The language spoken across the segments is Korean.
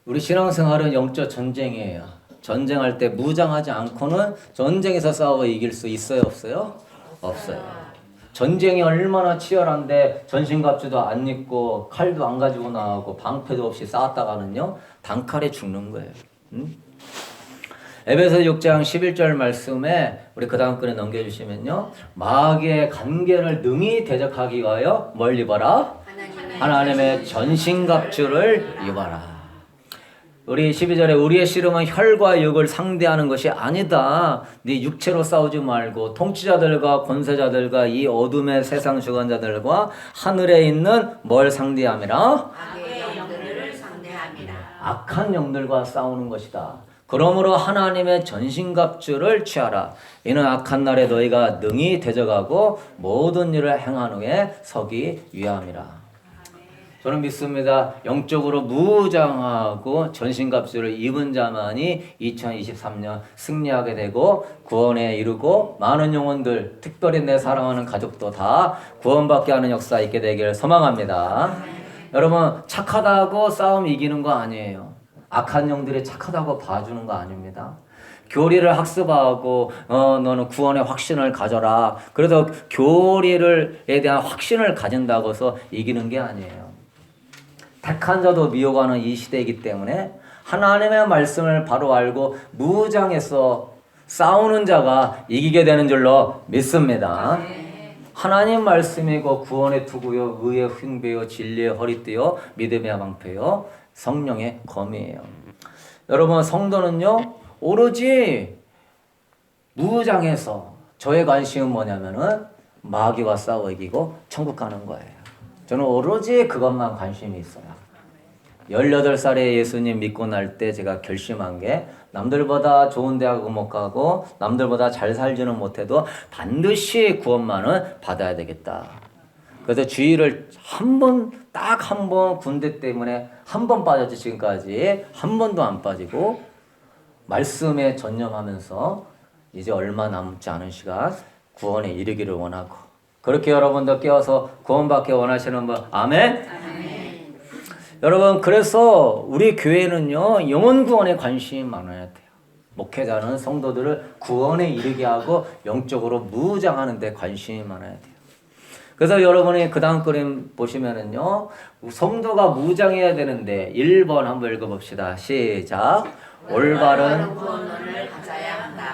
우리 신앙생활은 영적 전쟁이에요. 전쟁할 때 무장하지 않고는 전쟁에서 싸워 이길 수 있어요, 없어요? 없어요. 전쟁이 얼마나 치열한데 전신갑주도 안 입고 칼도 안 가지고 나가고 방패도 없이 싸웠다가는요 단칼에 죽는 거예요. 응? 에베소 6장 11절 말씀에 우리 그 다음 글에 넘겨주시면요, 마귀의 간계를 능히 대적하기 위하여 뭘 입어라? 하나님의 전신갑주를 입어라. 우리 12절에 우리의 씨름은 혈과 육을 상대하는 것이 아니다. 네 육체로 싸우지 말고 통치자들과 권세자들과 이 어둠의 세상 주관자들과 하늘에 있는 뭘 상대함이라? 악의 영들을 상대함이라. 악한 영들과 싸우는 것이다. 그러므로 하나님의 전신갑주를 취하라. 이는 악한 날에 너희가 능히 대적하고 모든 일을 행한 후에 서기 위함이라. 저는 믿습니다. 영적으로 무장하고 전신갑주를 입은 자만이 2023년 승리하게 되고 구원에 이르고 많은 영혼들, 특별히 내 사랑하는 가족도 다 구원받게 하는 역사 있게 되기를 소망합니다. 여러분, 착하다고 싸움 이기는 거 아니에요. 악한 영들이 착하다고 봐주는 거 아닙니다. 교리를 학습하고 너는 구원의 확신을 가져라. 그래서 교리에 대한 확신을 가진다고 해서 이기는 게 아니에요. 택한 자도 미혹하는 이 시대이기 때문에 하나님의 말씀을 바로 알고 무장해서 싸우는 자가 이기게 되는 줄로 믿습니다. 하나님 말씀이고 구원의 투구요, 의의 흉배요, 진리의 허리띠요, 믿음의 방패요, 성령의 검이에요. 여러분, 성도는요 오로지 무장해서 저의 관심은 뭐냐면은 마귀와 싸워 이기고 천국 가는 거예요. 저는 오로지 그것만 관심이 있어요. 18살에 예수님 믿고 날 때 제가 결심한 게 남들보다 좋은 대학은 못 가고 남들보다 잘 살지는 못해도 반드시 구원만은 받아야 되겠다. 그래서 주의를 딱 한 번 군대 때문에 한 번 빠졌지, 지금까지 한 번도 안 빠지고 말씀에 전념하면서 이제 얼마 남지 않은 시간 구원에 이르기를 원하고, 그렇게 여러분도 깨어서 구원받기 원하시는 분, 아멘? 아멘. 여러분, 그래서 우리 교회는요 영혼 구원에 관심이 많아야 돼요. 목회자는 성도들을 구원에 이르게 하고 영적으로 무장하는 데 관심이 많아야 돼요. 그래서 여러분이 그 다음 그림 보시면은요, 성도가 무장해야 되는데 1번 한번 읽어봅시다. 시작. 올바른 구원론을 가져야 한다.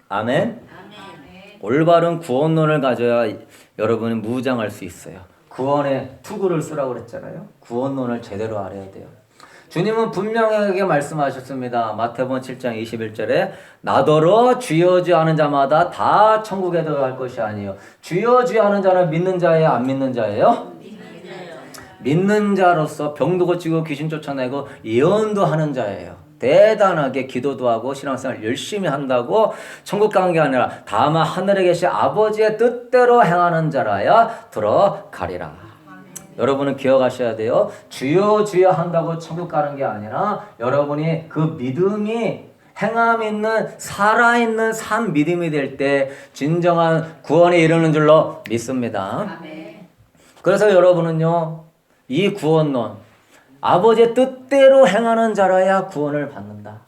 아멘. 아멘. 올바른 구원론을 가져야 여러분이 무장할 수 있어요. 구원의 투구를 쓰라고 그랬잖아요. 구원론을 제대로 알아야 돼요. 주님은 분명하게 말씀하셨습니다. 마태복음 7장 21절에 나더러 주여 주여 하는 자마다 다 천국에 들어갈 것이 아니에요. 주여 주여 하는 자는 믿는 자예요, 안 믿는 자예요? 믿는 자로서 병도 고치고 귀신 쫓아내고 예언도 하는 자예요. 대단하게 기도도 하고 신앙생활 열심히 한다고 천국 가는 게 아니라 다만 하늘에 계신 아버지의 뜻대로 행하는 자라야 들어가리라. 여러분은 기억하셔야 돼요. 주여 주여 한다고 천국 가는 게 아니라 여러분이 그 믿음이 행함 있는 살아있는 삶 믿음이 될 때 진정한 구원에 이르는 줄로 믿습니다. 그래서 여러분은요, 이 구원론, 아버지의 뜻대로 행하는 자라야 구원을 받는다.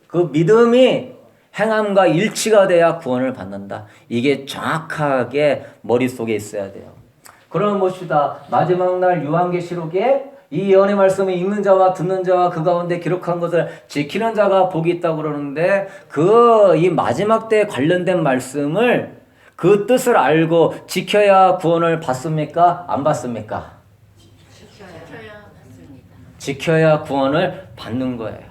그 믿음이 행함과 일치가 돼야 구원을 받는다. 이게 정확하게 머릿속에 있어야 돼요. 그러면 봅시다. 마지막 날 요한계시록에 이 예언의 말씀을 읽는 자와 듣는 자와 그 가운데 기록한 것을 지키는 자가 복이 있다고 그러는데, 이 마지막 때에 관련된 말씀을 그 뜻을 알고 지켜야 구원을 받습니까? 안 받습니까? 지켜야 구원을 받는 거예요.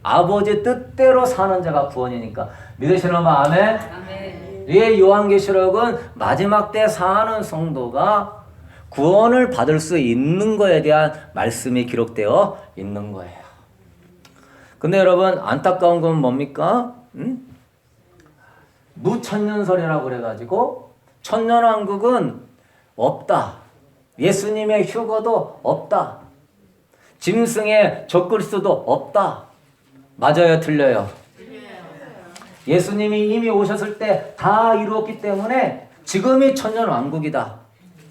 아버지 뜻대로 사는 자가 구원이니까. 믿으시는 분 아멘? 아멘. 이 요한계시록은 마지막 때 사는 성도가 구원을 받을 수 있는 거에 대한 말씀이 기록되어 있는 거예요. 근데 여러분, 안타까운 건 뭡니까? 무천년설이라고 그래가지고 천년왕국은 없다. 예수님의 휴거도 없다. 짐승의 적그리스도도 없다. 맞아요, 틀려요? 예수님이 이미 오셨을 때 다 이루었기 때문에 지금이 천년왕국이다.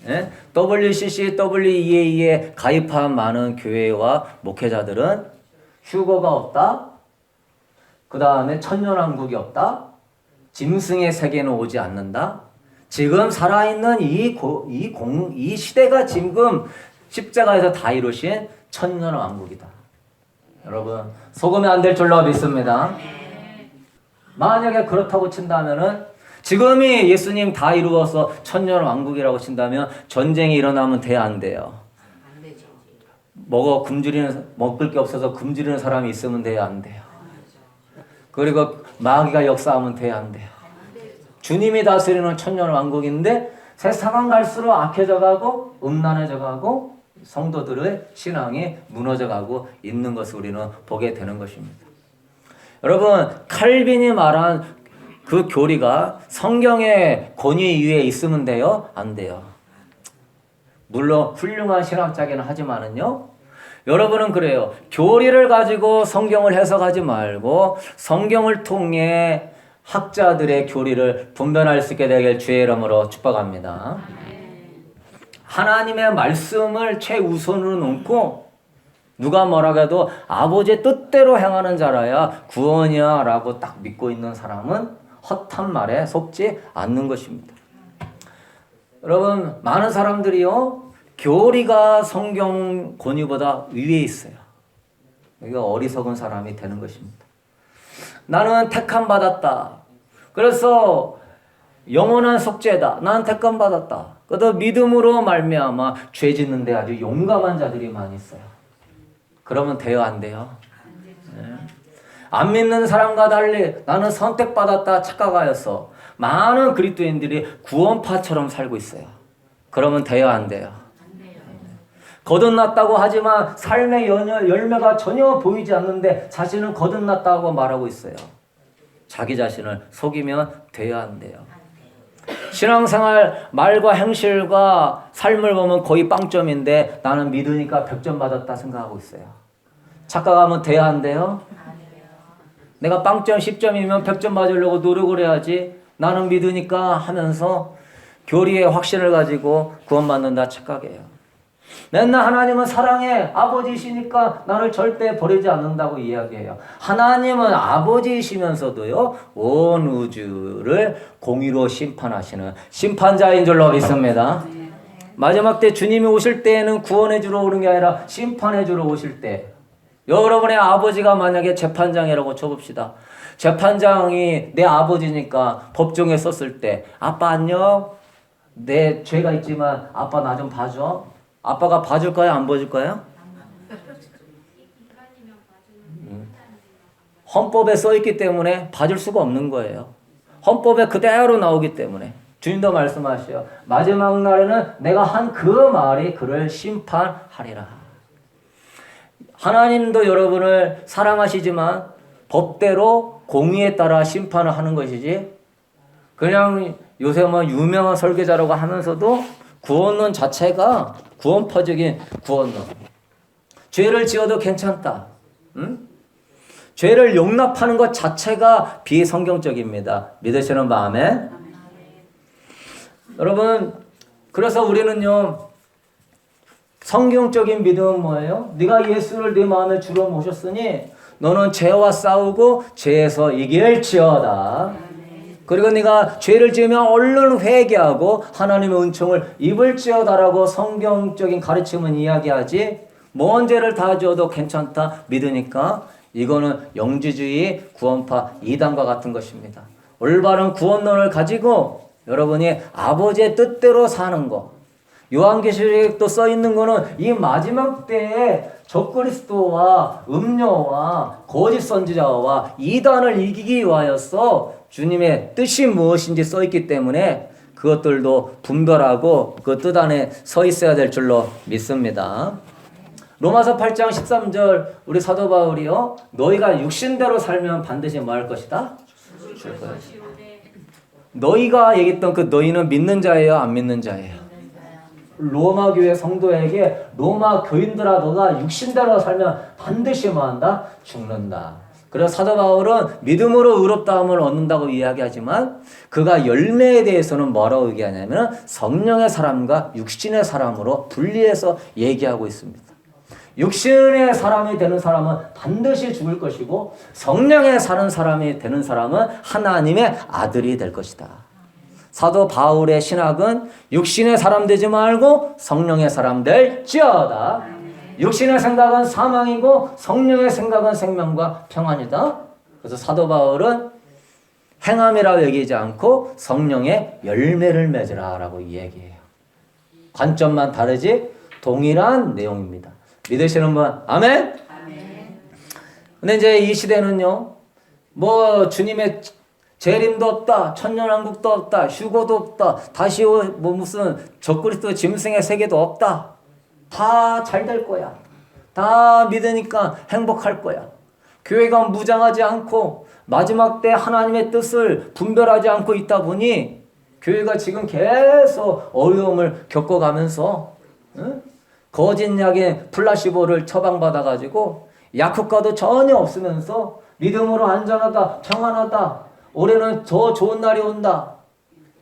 예? WCC, WEA에 가입한 많은 교회와 목회자들은 휴거가 없다. 그 다음에 천년왕국이 없다. 짐승의 세계는 오지 않는다. 지금 살아있는 이 시대가 지금 십자가에서 다 이루신 천년왕국이다. 여러분 속으면 안 될 줄로 믿습니다. 만약에 그렇다고 친다면은 지금이 예수님 다 이루어서 천년왕국이라고 친다면 전쟁이 일어나면 돼, 안 돼요? 안 되죠. 먹을 게 없어서 굶주리는 사람이 있으면 돼요, 안 돼요? 그리고 마귀가 역사하면 돼요, 안 돼요? 주님이 다스리는 천년왕국인데 세상은 갈수록 악해져 가고 음란해져 가고 성도들의 신앙이 무너져 가고 있는 것을 우리는 보게 되는 것입니다. 여러분 칼빈이 말한 그 교리가 성경의 권위 위에 있으면 돼요? 안 돼요? 물론 훌륭한 신학자기는 하지만은요. 여러분은 그래요. 교리를 가지고 성경을 해석하지 말고 성경을 통해 학자들의 교리를 분별할 수 있게 되길 주의 이름으로 축복합니다. 하나님의 말씀을 최우선으로 놓고 누가 뭐라고 해도 아버지의 뜻대로 행하는 자라야 구원이야 라고 딱 믿고 있는 사람은 헛한 말에 속지 않는 것입니다. 여러분 많은 사람들이요 교리가 성경 권위보다 위에 있어요. 이거 어리석은 사람이 되는 것입니다. 나는 택함 받았다. 그래서 영원한 속죄다. 나는 택함 받았다. 그래도 믿음으로 말미암아 죄 짓는데 아주 용감한 자들이 많이 있어요. 그러면 돼요, 안 돼요? 네. 안 믿는 사람과 달리 나는 선택받았다 착각하였어. 많은 그리스도인들이 구원파처럼 살고 있어요. 그러면 돼요, 안 돼요? 거듭났다고 하지만 삶의 열매가 전혀 보이지 않는데 자신은 거듭났다고 말하고 있어요. 자기 자신을 속이면 돼요, 안 돼요? 신앙생활 말과 행실과 삶을 보면 거의 빵점인데 나는 믿으니까 100점 받았다 생각하고 있어요. 착각하면 돼요, 안 돼요? 내가 빵점 10점이면 100점 맞으려고 노력을 해야지. 나는 믿으니까 하면서 교리의 확신을 가지고 구원받는다 착각해요. 맨날 하나님은 사랑의 아버지이시니까 나를 절대 버리지 않는다고 이야기해요. 하나님은 아버지이시면서도요 온 우주를 공의로 심판하시는 심판자인 줄로 믿습니다. 마지막 때 주님이 오실 때에는 구원해 주러 오는 게 아니라 심판해 주러 오실 때 여러분의 아버지가 만약에 재판장이라고 쳐봅시다. 재판장이 내 아버지니까 법정에 썼을 때 아빠 안녕? 내 죄가 있지만 아빠 나 좀 봐줘. 아빠가 봐줄 거야? 안 봐줄 거야? 헌법에 써있기 때문에 봐줄 수가 없는 거예요. 헌법에 그대로 나오기 때문에. 주님도 말씀하셔요. 마지막 날에는 내가 한 그 말이 그를 심판하리라. 하나님도 여러분을 사랑하시지만 법대로 공의에 따라 심판을 하는 것이지 그냥 요새 뭐 유명한 설계자라고 하면서도 구원론 자체가 구원파적인 구원론. 죄를 지어도 괜찮다. 응? 죄를 용납하는 것 자체가 비성경적입니다. 믿으시는 마음에. 여러분 그래서 우리는요 성경적인 믿음은 뭐예요? 네가 예수를 네 마음에 주로 모셨으니 너는 죄와 싸우고 죄에서 이길지어다. 그리고 네가 죄를 지으면 얼른 회개하고 하나님의 은총을 입을지어다라고 성경적인 가르침은 이야기하지 먼 죄를 다 지어도 괜찮다 믿으니까 이거는 영지주의 구원파 이단과 같은 것입니다. 올바른 구원론을 가지고 여러분이 아버지의 뜻대로 사는 거 요한계시록에 써 있는 거는 이 마지막 때에 적그리스도와 음료와 거짓 선지자와 이단을 이기기 위하여서 주님의 뜻이 무엇인지 써 있기 때문에 그것들도 분별하고 그 뜻 안에 서 있어야 될 줄로 믿습니다. 로마서 8장 13절 우리 사도 바울이요 너희가 육신대로 살면 반드시 뭐 할 것이다? 죽을 것이다. 너희가 얘기했던 그 너희는 믿는 자예요, 안 믿는 자예요? 로마 교회 성도에게 로마 교인들아 너가 육신대로 살면 반드시 뭐 한다? 죽는다. 그래서 사도 바울은 믿음으로 의롭다함을 얻는다고 이야기하지만 그가 열매에 대해서는 뭐라고 얘기하냐면 성령의 사람과 육신의 사람으로 분리해서 얘기하고 있습니다. 육신의 사람이 되는 사람은 반드시 죽을 것이고 성령에 사는 사람이 되는 사람은 하나님의 아들이 될 것이다. 사도 바울의 신학은 육신의 사람 되지 말고 성령의 사람 될지어다. 육신의 생각은 사망이고 성령의 생각은 생명과 평안이다. 그래서 사도 바울은 행함이라고 얘기하지 않고 성령의 열매를 맺으라 라고 얘기해요. 관점만 다르지 동일한 내용입니다. 믿으시는 분 아멘? 근데 이제 이 시대는요, 뭐 주님의 재림도 없다, 천년왕국도 없다, 휴고도 없다, 다시 뭐 무슨 적그리스도 짐승의 세계도 없다. 다 잘 될 거야. 다 믿으니까 행복할 거야. 교회가 무장하지 않고 마지막 때 하나님의 뜻을 분별하지 않고 있다 보니 교회가 지금 계속 어려움을 겪어가면서 거짓 약의 플라시보를 처방받아가지고 약효과도 전혀 없으면서 믿음으로 안전하다, 평안하다, 올해는 더 좋은 날이 온다,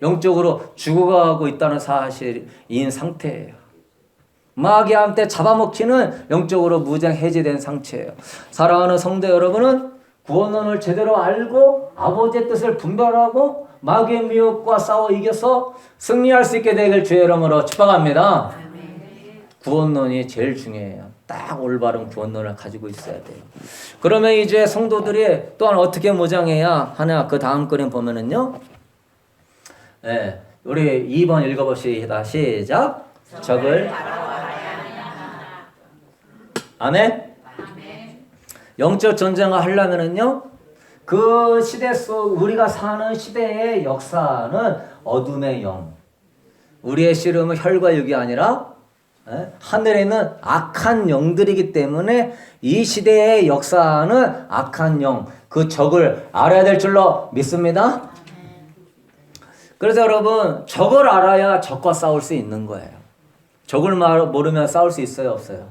영적으로 죽어가고 있다는 사실인 상태예요. 마귀한테 잡아먹히는 영적으로 무장 해제된 상태예요. 사랑하는 성도 여러분은 구원론을 제대로 알고 아버지의 뜻을 분별하고 마귀의 미혹과 싸워 이겨서 승리할 수 있게 되길 주의 이름으로 축복합니다. 구원론이 제일 중요해요. 딱 올바른 구원론을 가지고 있어야 돼요. 그러면 이제 성도들이 또한 어떻게 무장해야 하냐? 그 다음 그림 보면은요, 네, 우리 2번 읽어봅시다. 시작. 적을 아멘. 영적 전쟁을 하려면은요, 그 시대 속 우리가 사는 시대의 역사는 어둠의 영, 우리의 씨름은 혈과 육이 아니라 하늘에 있는 악한 영들이기 때문에 이 시대의 역사는 악한 영, 그 적을 알아야 될 줄로 믿습니다. 그래서 여러분, 적을 알아야 적과 싸울 수 있는 거예요. 적을 모르면 싸울 수 있어요, 없어요?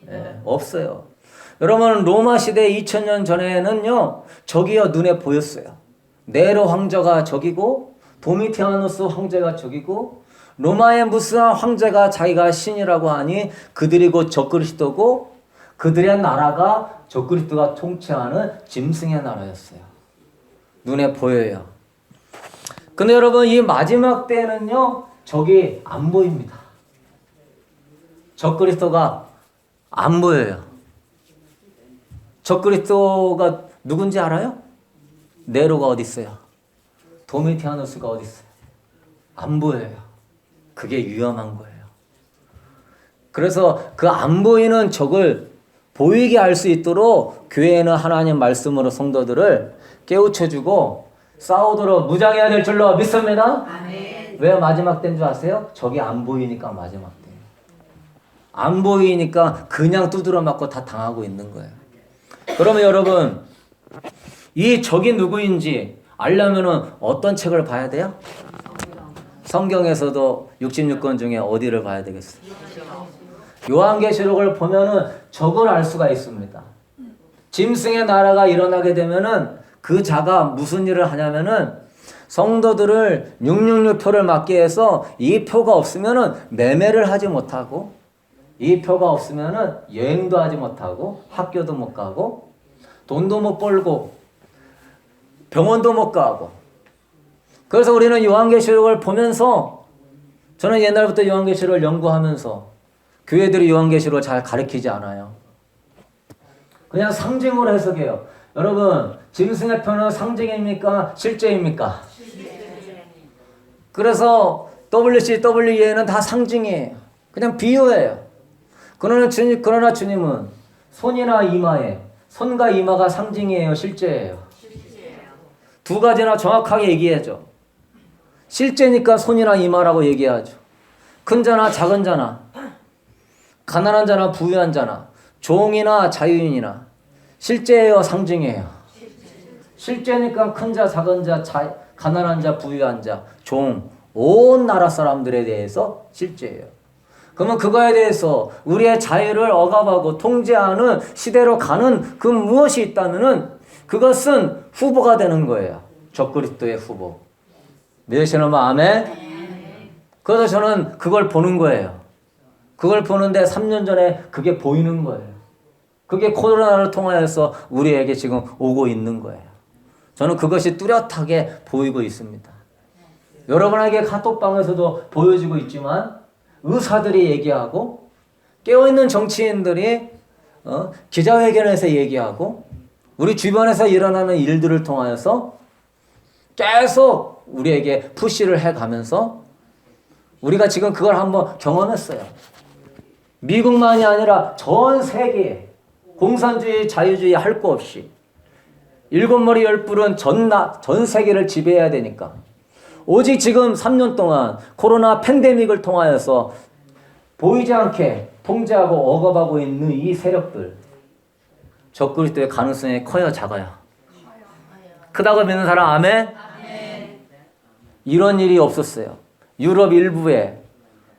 네, 없어요. 여러분, 로마 시대 2000년 전에는요, 적이요 눈에 보였어요. 네로 황제가 적이고 도미티아누스 황제가 적이고 로마의 무슨 황제가 자기가 신이라고 하니 그들이 곧 적그리스도고 그들의 나라가 적그리스도가 통치하는 짐승의 나라였어요. 눈에 보여요. 근데 여러분, 이 마지막 때는요, 적이 안 보입니다. 적그리스도가 안 보여요. 적그리스도가 누군지 알아요? 네로가 어디 있어요? 도미티아누스가 어디 있어요? 안 보여요. 그게 위험한 거예요. 그래서 그 안 보이는 적을 보이게 할 수 있도록 교회는 하나님 말씀으로 성도들을 깨우쳐주고 싸우도록 무장해야 될 줄로 믿습니다. 아멘. 왜 마지막 때인 줄 아세요? 적이 안 보이니까 마지막 때. 안 보이니까 그냥 두드려 맞고 다 당하고 있는 거예요. 그러면 여러분, 이 적이 누구인지 알려면 어떤 책을 봐야 돼요? 성경에서도 66권 중에 어디를 봐야 되겠어요? 요한계시록을 보면은 적을 알 수가 있습니다. 짐승의 나라가 일어나게 되면은 그 자가 무슨 일을 하냐면은 성도들을 666표를 맞게 해서 이 표가 없으면은 매매를 하지 못하고 이 표가 없으면은 여행도 하지 못하고 학교도 못 가고 돈도 못 벌고 병원도 못 가고. 그래서 우리는 요한계시록을 보면서, 저는 옛날부터 요한계시록을 연구하면서 교회들이 요한계시록을 잘 가르치지 않아요. 그냥 상징으로 해석해요. 여러분, 짐승의 표는 상징입니까? 실제입니까? 그래서 WCWE는 다 상징이에요. 그냥 비유예요. 그러나 주님은 손이나 이마에, 손과 이마가 상징이에요, 실제예요? 두 가지나 정확하게 얘기해야죠. 실제니까 손이나 이마라고 얘기하죠. 큰 자나 작은 자나, 가난한 자나 부유한 자나, 종이나 자유인이나 실제예요, 상징이에요? 실제니까 큰 자, 작은 자, 가난한 자, 부유한 자, 종, 온 나라 사람들에 대해서 실제예요. 그러면 그거에 대해서 우리의 자유를 억압하고 통제하는 시대로 가는 그 무엇이 있다면은 그것은 후보가 되는 거예요. 적그리스도의 후보. 믿으시는 분 아멘? 그래서 저는 그걸 보는 거예요. 그걸 보는데 3년 전에 그게 보이는 거예요. 그게 코로나를 통하여서 우리에게 지금 오고 있는 거예요. 저는 그것이 뚜렷하게 보이고 있습니다. 여러분에게 카톡방에서도 보여지고 있지만 의사들이 얘기하고 깨어있는 정치인들이 기자회견에서 얘기하고 우리 주변에서 일어나는 일들을 통하여서 계속 우리에게 푸시를 해가면서 우리가 지금 그걸 한번 경험했어요. 미국만이 아니라 전 세계에 공산주의, 자유주의 할 거 없이 일곱 머리 열 뿔은 전 세계를 지배해야 되니까 오직 지금 3년 동안 코로나 팬데믹을 통하여서 보이지 않게 통제하고 억압하고 있는 이 세력들 적그리스도의 가능성이 커요, 작아요? 크다고 믿는 사람 아멘? 이런 일이 없었어요. 유럽 일부에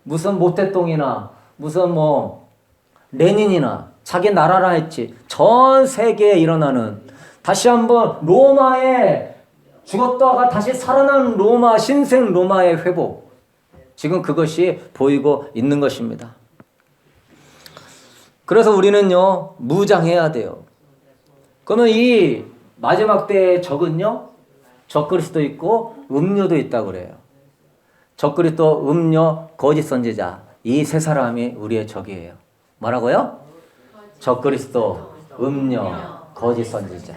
무슨 모태똥이나 무슨 레닌이나 자기 나라라 했지 전 세계에 일어나는 다시 한번 로마에 죽었다가 다시 살아난 로마 신생 로마의 회복 지금 그것이 보이고 있는 것입니다. 그래서 우리는요 무장해야 돼요. 그러면 이 마지막 때의 적은요 적그리스도 있고 음료도 있다고 그래요. 적그리스도, 음료, 거짓 선지자 이 세 사람이 우리의 적이에요. 뭐라고요? 적그리스도, 음료, 거짓 선지자.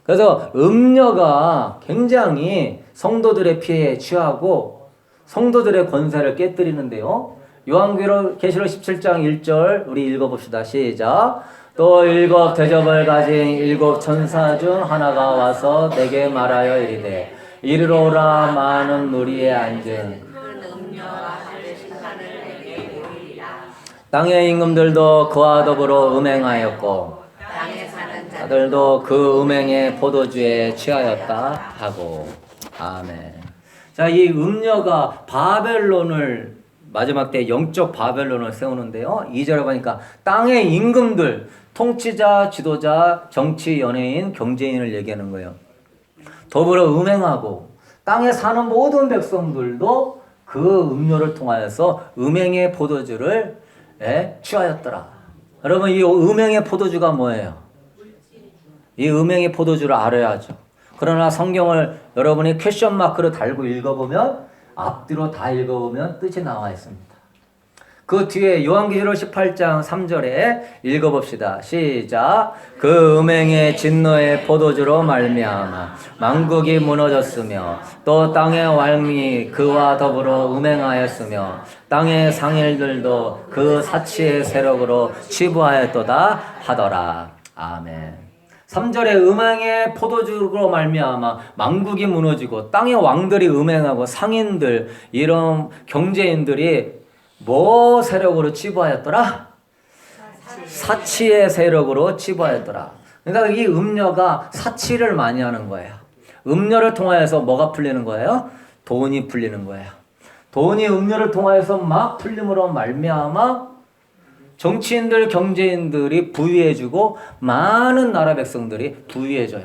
그래서 음료가 굉장히 성도들의 피해에 취하고 성도들의 권세를 깨뜨리는데요. 요한계시록 17장 1절 우리 읽어봅시다. 시작. 또 일곱 대접을 가진 일곱 천사 중 하나가 와서 내게 말하여 이르되 이리로 오라. 많은 무리에 앉은 땅의 임금들도 그와 더불어 음행하였고 땅에 사는 자들도 그 음행의 포도주에 취하였다 하고. 아멘. 자, 이 음녀가 바벨론을 마지막 때 영적 바벨론을 세우는데요. 2절에 보니까 땅의 임금들, 통치자, 지도자, 정치, 연예인, 경제인을 얘기하는 거예요. 더불어 음행하고 땅에 사는 모든 백성들도 그 음료를 통하여서 음행의 포도주를 취하였더라. 여러분 이 음행의 포도주가 뭐예요? 이 음행의 포도주를 알아야죠. 그러나 성경을 여러분이 퀘션 마크로 달고 읽어보면 앞뒤로 다 읽어보면 뜻이 나와 있습니다. 그 뒤에 요한계시록 18장 3절에 읽어봅시다. 시작. 그 음행의 진노의 포도주로 말미암아 만국이 무너졌으며 또 땅의 왕이 그와 더불어 음행하였으며 땅의 상일들도 그 사치의 세력으로 치부하였도다 하더라. 아멘. 3절에 음행의 포도주로 말미암아 만국이 무너지고 땅의 왕들이 음행하고 상인들 이런 경제인들이 뭐 세력으로 치부하였더라? 사치의 세력으로 치부하였더라. 그러니까 이 음녀가 사치를 많이 하는 거예요. 음녀를 통하여서 뭐가 풀리는 거예요? 돈이 풀리는 거예요. 돈이 음녀를 통하여서 막 풀림으로 말미암아 정치인들, 경제인들이 부유해지고 많은 나라 백성들이 부유해져요.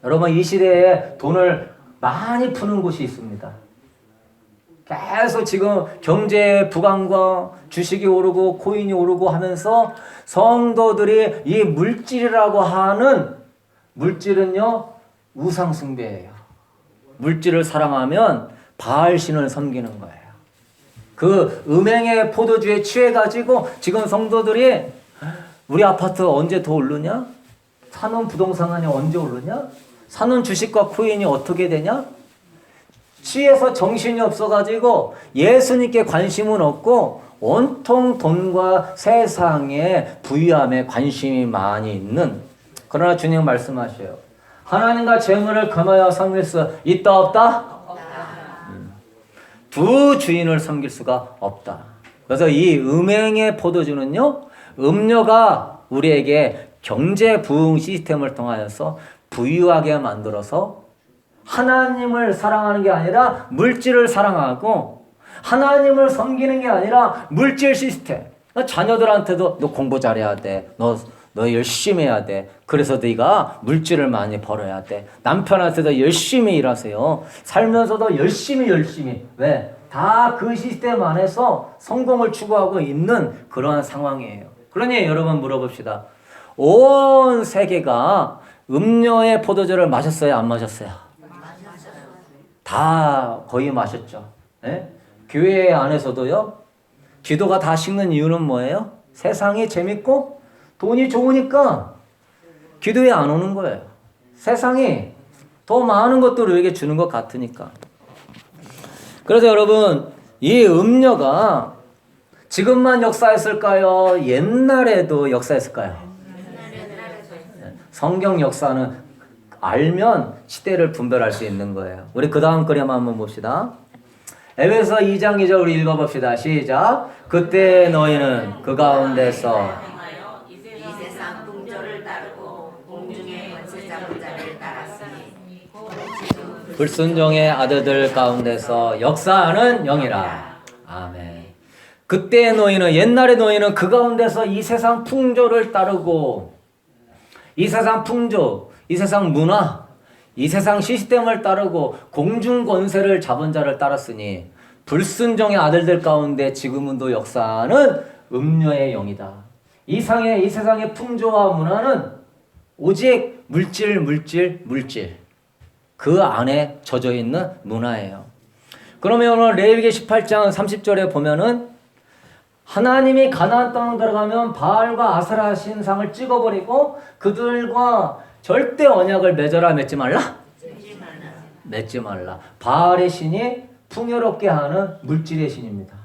여러분 이 시대에 돈을 많이 푸는 곳이 있습니다. 계속 지금 경제 부강과 주식이 오르고 코인이 오르고 하면서 성도들이 이 물질이라고 하는 물질은요 우상 숭배예요. 물질을 사랑하면 바알신을 섬기는 거예요. 그 음행의 포도주에 취해가지고 지금 성도들이 우리 아파트 언제 더 오르냐? 사는 부동산이 언제 오르냐? 사는 주식과 코인이 어떻게 되냐? 취해서 정신이 없어가지고 예수님께 관심은 없고 온통 돈과 세상의 부유함에 관심이 많이 있는. 그러나 주님 말씀하셔요. 하나님과 재물을 금하여 섬길 수 있다 없다? 두 주인을 섬길 수가 없다. 그래서 이 음행의 포도주는요, 음료가 우리에게 경제 부흥 시스템을 통하여서 부유하게 만들어서 하나님을 사랑하는 게 아니라 물질을 사랑하고 하나님을 섬기는 게 아니라 물질 시스템. 자녀들한테도 너 공부 잘해야 돼. 너 열심히 해야 돼. 그래서 네가 물질을 많이 벌어야 돼. 남편한테도 열심히 일하세요. 살면서도 열심히. 왜? 다 그 시스템 안에서 성공을 추구하고 있는 그러한 상황이에요. 그러니 여러분 물어봅시다. 온 세계가 음료의 포도주를 마셨어요? 안 마셨어요? 다 거의 마셨죠. 네? 교회 안에서도요. 기도가 다 식는 이유는 뭐예요? 세상이 재밌고 돈이 좋으니까 기도에 안 오는 거예요. 세상이 더 많은 것들을 우리에게 주는 것 같으니까. 그래서 여러분, 이 음료가 지금만 역사했을까요? 옛날에도 역사했을까요? 성경 역사는 알면 시대를 분별할 수 있는 거예요. 우리 그 다음 그림 한번 봅시다. 에베소 2장 2절 우리 읽어봅시다. 시작. 그때 너희는 그 가운데서 이 세상 풍조를 따르고 공중의 권세 잡은 자를 따랐으니 불순종의 아들들 가운데서 역사하는 영이라. 아멘. 그때 너희는 옛날의 너희는 그 가운데서 이 세상 풍조를 따르고 이 세상 풍조, 이 세상 문화, 이 세상 시스템을 따르고 공중 권세를 잡은 자를 따랐으니 불순종의 아들들 가운데 지금은 도 역사하는 음료의 영이다. 이 세상의 풍조와 문화는 오직 물질. 그 안에 젖어 있는 문화예요. 그러면 오늘 레위기 18장 30절에 보면은 하나님이 가나안 땅에 들어가면 바알과 아세라 신상을 찍어버리고 그들과 절대 언약을 맺어라 맺지 말라? 맺지 말라. 바알의 신이 풍요롭게 하는 물질의 신입니다.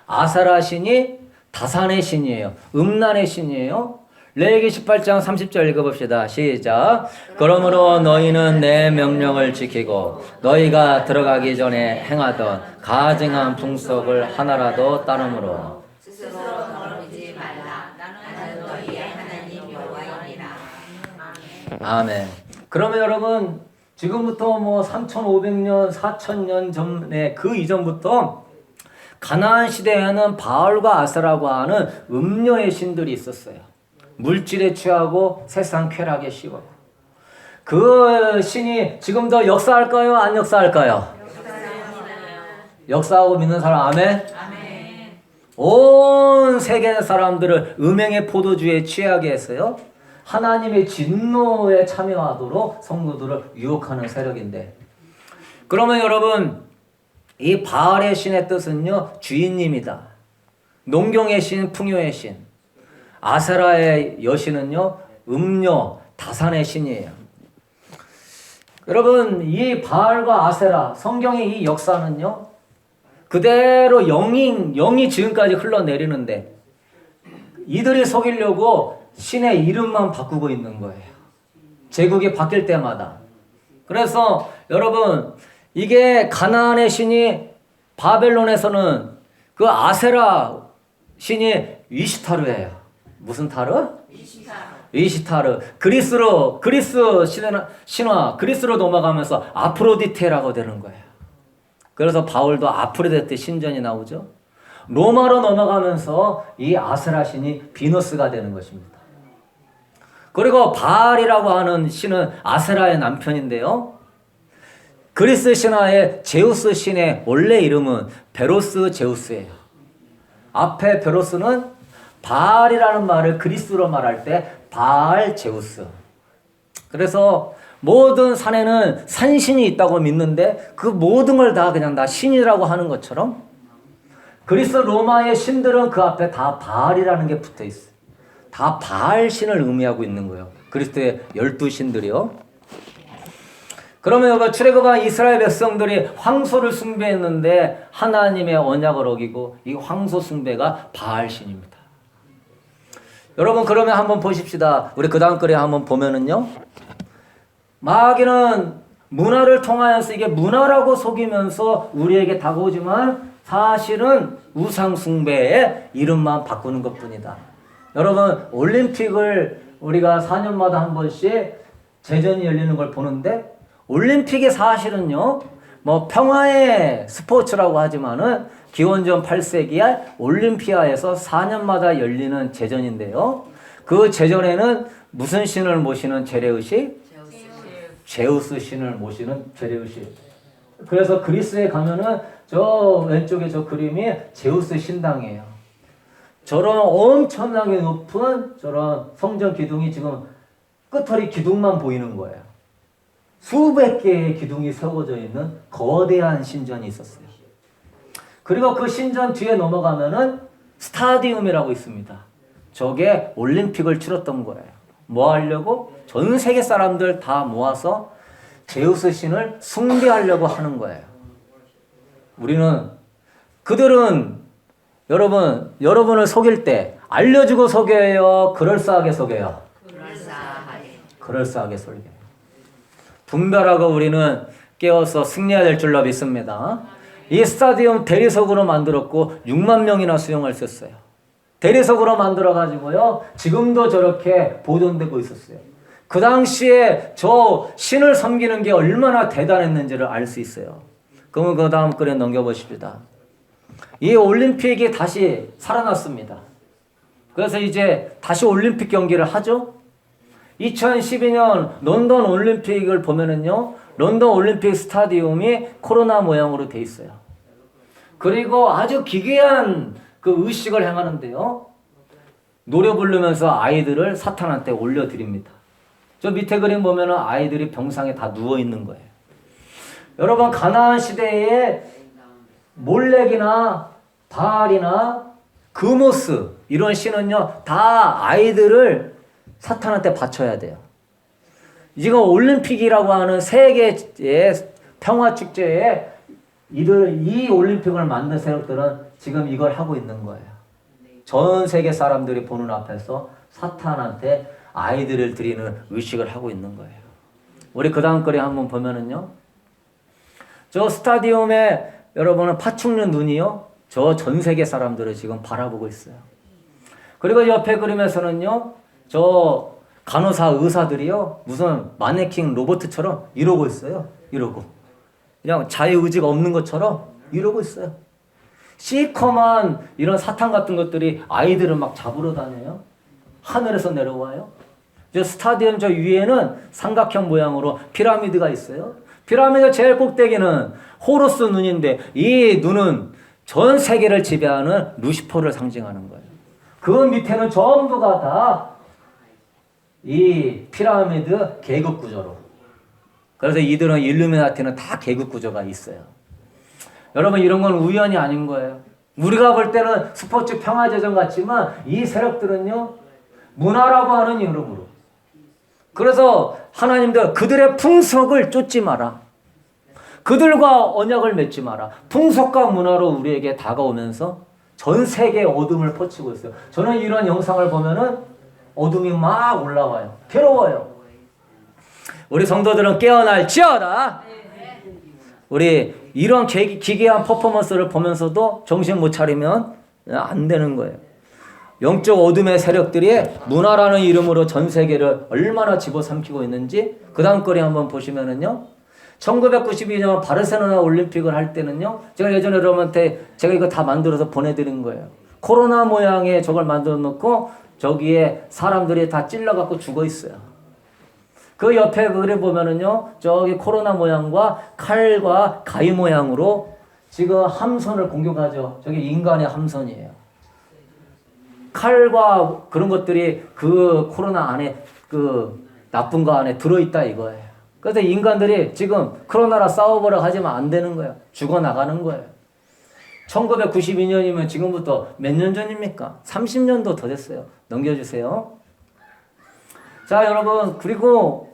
아세라 신이 다산의 신이에요. 음란의 신이에요. 레위기 18장 30절 읽어봅시다. 시작. 그러므로 너희는 내 명령을 지키고 너희가 들어가기 전에 행하던 가증한 풍속을 하나라도 따름으로 스스로 더럽히지 말라. 나는 너희의 하나님 여호와이니라. 아멘. 그러면 여러분 지금부터 뭐 3,500년, 4,000년 전에 그 이전부터 가나안 시대에는 바알과 아세라고 하는 음료의 신들이 있었어요. 물질에 취하고 세상 쾌락에 씌워. 그 신이 지금도 역사할까요? 안 역사할까요? 역사하고 믿는 사람 아멘? 온 세계 사람들을 음행의 포도주에 취하게 했어요. 하나님의 진노에 참여하도록 성도들을 유혹하는 세력인데, 그러면 여러분 이 바알의 신의 뜻은요 주인님이다. 농경의 신, 풍요의 신. 아세라의 여신은요 음료, 다산의 신이에요. 여러분 이 바알과 아세라 성경의 이 역사는요 그대로 영이 지금까지 흘러내리는데 이들이 속이려고 신의 이름만 바꾸고 있는 거예요. 제국이 바뀔 때마다. 그래서 여러분 이게 가나안의 신이 바벨론에서는 그 아세라 신이 위시타르예요. 무슨 타르? 위시타르. 그리스 신화, 그리스로 넘어가면서 아프로디테라고 되는 거예요. 그래서 바울도 아프로디테 신전이 나오죠. 로마로 넘어가면서 이 아세라 신이 비너스가 되는 것입니다. 그리고 바알이라고 하는 신은 아세라의 남편인데요. 그리스 신화의 제우스 신의 원래 이름은 베로스 제우스예요. 앞에 베로스는 바알이라는 말을 그리스로 말할 때 바알 제우스. 그래서 모든 산에는 산신이 있다고 믿는데 그 모든 걸 다 그냥 다 신이라고 하는 것처럼 그리스 로마의 신들은 그 앞에 다 바알이라는 게 붙어 있어요. 다 바알 신을 의미하고 있는 거예요. 그리스도의 12신들이요. 그러면 여기 출애굽한 이스라엘 백성들이 황소를 숭배했는데 하나님의 언약을 어기고 이 황소 숭배가 바알 신입니다. 여러분 그러면 한번 보십시다. 우리 그 다음 글에 한번 보면은요. 마귀는 문화를 통하여서 이게 문화라고 속이면서 우리에게 다가오지만 사실은 우상 숭배의 이름만 바꾸는 것뿐이다. 여러분 올림픽을 우리가 4년마다 한 번씩 제전이 열리는 걸 보는데 올림픽이 사실은요 뭐 평화의 스포츠라고 하지만은 기원전 8세기에 올림피아에서 4년마다 열리는 제전인데요. 그 제전에는 무슨 신을 모시는 제레우시? 제우스 신을 모시는 제레우시. 그래서 그리스에 가면은 저 왼쪽에 저 그림이 제우스 신당이에요. 저런 엄청나게 높은 저런 성전 기둥이 지금 끝털이 기둥만 보이는 거예요. 수백 개의 기둥이 세워져 있는 거대한 신전이 있었어요. 그리고 그 신전 뒤에 넘어가면은 스타디움이라고 있습니다. 저게 올림픽을 치렀던 거예요. 뭐 하려고? 전 세계 사람들 다 모아서 제우스 신을 숭배하려고 하는 거예요. 그들은 여러분을 속일 때 알려주고 속여요? 그럴싸하게 속여요? 그럴싸하게 속여요. 분별하고 우리는 깨어서 승리해야 될 줄로 믿습니다. 이 스타디움 대리석으로 만들었고 6만 명이나 수용할 수 있어요. 대리석으로 만들어가지고요. 지금도 저렇게 보존되고 있었어요. 그 당시에 저 신을 섬기는 게 얼마나 대단했는지를 알 수 있어요. 그러면 그 다음 글에 넘겨보십시다. 이 올림픽이 다시 살아났습니다. 그래서 이제 다시 올림픽 경기를 하죠. 2012년 런던 올림픽을 보면은요. 런던 올림픽 스타디움이 코로나 모양으로 돼 있어요. 그리고 아주 기괴한 그 의식을 행하는데요. 노래 부르면서 아이들을 사탄한테 올려드립니다. 저 밑에 그림 보면은 아이들이 병상에 다 누워 있는 거예요. 여러분 가나안 시대에 몰렉이나 바알이나 그모스 이런 신은요 다 아이들을 사탄한테 바쳐야 돼요. 지금 올림픽이라고 하는 세계의 평화 축제에 이 올림픽을 만든 세력들은 지금 이걸 하고 있는 거예요. 전 세계 사람들이 보는 앞에서 사탄한테 아이들을 드리는 의식을 하고 있는 거예요. 우리 그 다음 글에 한번 보면은요. 저 스타디움에 여러분은 파충류 눈이요. 저 전 세계 사람들을 지금 바라보고 있어요. 그리고 옆에 그림에서는요. 저 간호사 의사들이요. 무슨 마네킹 로봇처럼 이러고 있어요. 이러고. 그냥 자유의지가 없는 것처럼 이러고 있어요. 시커먼 이런 사탄 같은 것들이 아이들을 막 잡으러 다녀요. 하늘에서 내려와요. 저 스타디움 저 위에는 삼각형 모양으로 피라미드가 있어요. 피라미드 제일 꼭대기는 호루스 눈인데 이 눈은 전 세계를 지배하는 루시퍼를 상징하는 거예요. 그 밑에는 전부가 다 이 피라미드 계급 구조로. 그래서 이들은 일루미나티는 다 계급 구조가 있어요. 여러분 이런 건 우연이 아닌 거예요. 우리가 볼 때는 스포츠 평화제전 같지만 이 세력들은요. 문화라고 하는 이름으로. 그래서 하나님도 그들의 풍속을 쫓지 마라. 그들과 언약을 맺지 마라. 풍속과 문화로 우리에게 다가오면서 전 세계에 어둠을 퍼치고 있어요. 저는 이런 영상을 보면은 어둠이 막 올라와요. 괴로워요. 우리 성도들은 깨어날지어다. 우리 이런 기괴한 퍼포먼스를 보면서도 정신 못 차리면 안 되는 거예요. 영적 어둠의 세력들이 문화라는 이름으로 전 세계를 얼마나 집어삼키고 있는지 그 다음 거리 한번 보시면은요. 1992년 바르셀로나 올림픽을 할 때는요. 제가 예전에 여러분한테 제가 이거 다 만들어서 보내드린 거예요. 코로나 모양의 저걸 만들어 놓고 저기에 사람들이 다 찔러갖고 죽어 있어요. 그 옆에 그래 보면은요. 저기 코로나 모양과 칼과 가위 모양으로 지금 함선을 공격하죠. 저게 인간의 함선이에요. 칼과 그런 것들이 그 코로나 안에 그 나쁜 거 안에 들어있다 이거예요. 그래서 인간들이 지금 코로나라 싸워보려고 하지만 안 되는 거예요. 죽어나가는 거예요. 1992년이면 지금부터 몇 년 전입니까? 30년도 더 됐어요. 넘겨주세요. 자 여러분 그리고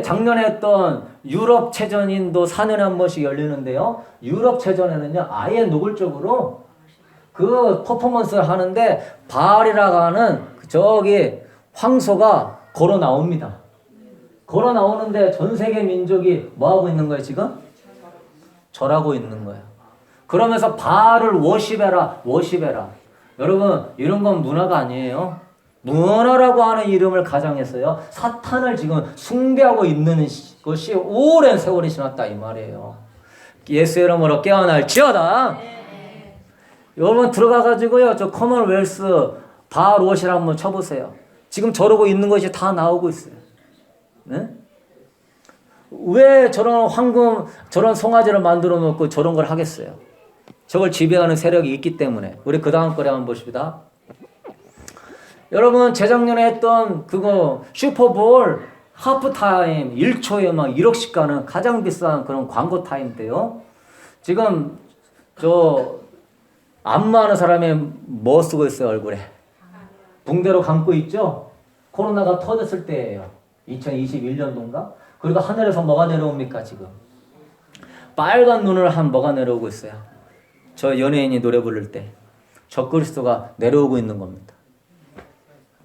작년에 했던 유럽체전인도 4년에 한 번씩 열리는데요. 유럽체전에는요. 아예 노골적으로 그 퍼포먼스를 하는데 바알이라고 하는 저기 황소가 걸어 나옵니다. 걸어 나오는데 전 세계 민족이 뭐 하고 있는 거예요 지금? 절하고 있는 거예요. 그러면서 바알을 워십해라. 여러분 이런 건 문화가 아니에요. 문화라고 하는 이름을 가장해서요. 사탄을 지금 숭배하고 있는 것이 오랜 세월이 지났다 이 말이에요. 예수 이름으로 깨어날지어다. 여러분 들어가가지고요. 저 커먼웰스 바알 워십 한번 쳐보세요. 지금 저러고 있는 것이 다 나오고 있어요. 네? 왜 저런 황금, 저런 송아지를 만들어 놓고 저런 걸 하겠어요? 저걸 지배하는 세력이 있기 때문에. 우리 그 다음 거래 한번 보십니다. 여러분, 재작년에 했던 그거 슈퍼볼 하프타임 1초에 막 1억씩 가는 가장 비싼 그런 광고 타임인데요. 지금 저 안마하는 사람이 뭐 쓰고 있어요, 얼굴에? 붕대로 감고 있죠? 코로나가 터졌을 때예요. 2021년도인가? 그리고 하늘에서 뭐가 내려옵니까, 지금? 빨간 눈을 한 뭐가 내려오고 있어요. 저 연예인이 노래 부를 때 적그리스도가 내려오고 있는 겁니다.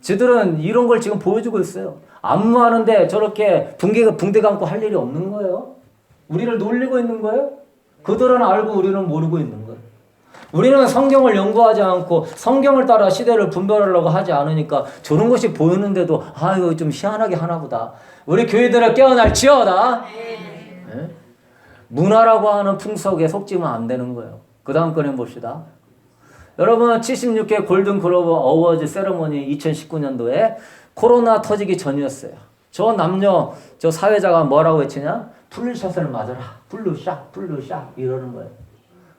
지들은 이런 걸 지금 보여주고 있어요. 안무하는데 저렇게 붕대 감고 할 일이 없는 거예요. 우리를 놀리고 있는 거예요. 그들은 알고 우리는 모르고 있는 거예요. 우리는 성경을 연구하지 않고 성경을 따라 시대를 분별하려고 하지 않으니까 저런 것이 보이는데도 아 이거 좀 희한하게 하나보다. 우리 교회들을 깨어날지어다. 네? 문화라고 하는 풍속에 속지면 안 되는 거예요. 그 다음 거는 봅시다. 여러분 76회 골든글로브 어워즈 세러머니 2019년도에 코로나 터지기 전이었어요. 저 남녀 저 사회자가 뭐라고 외치냐? 플루샷을 맞아라. 플루샷 이러는 거예요.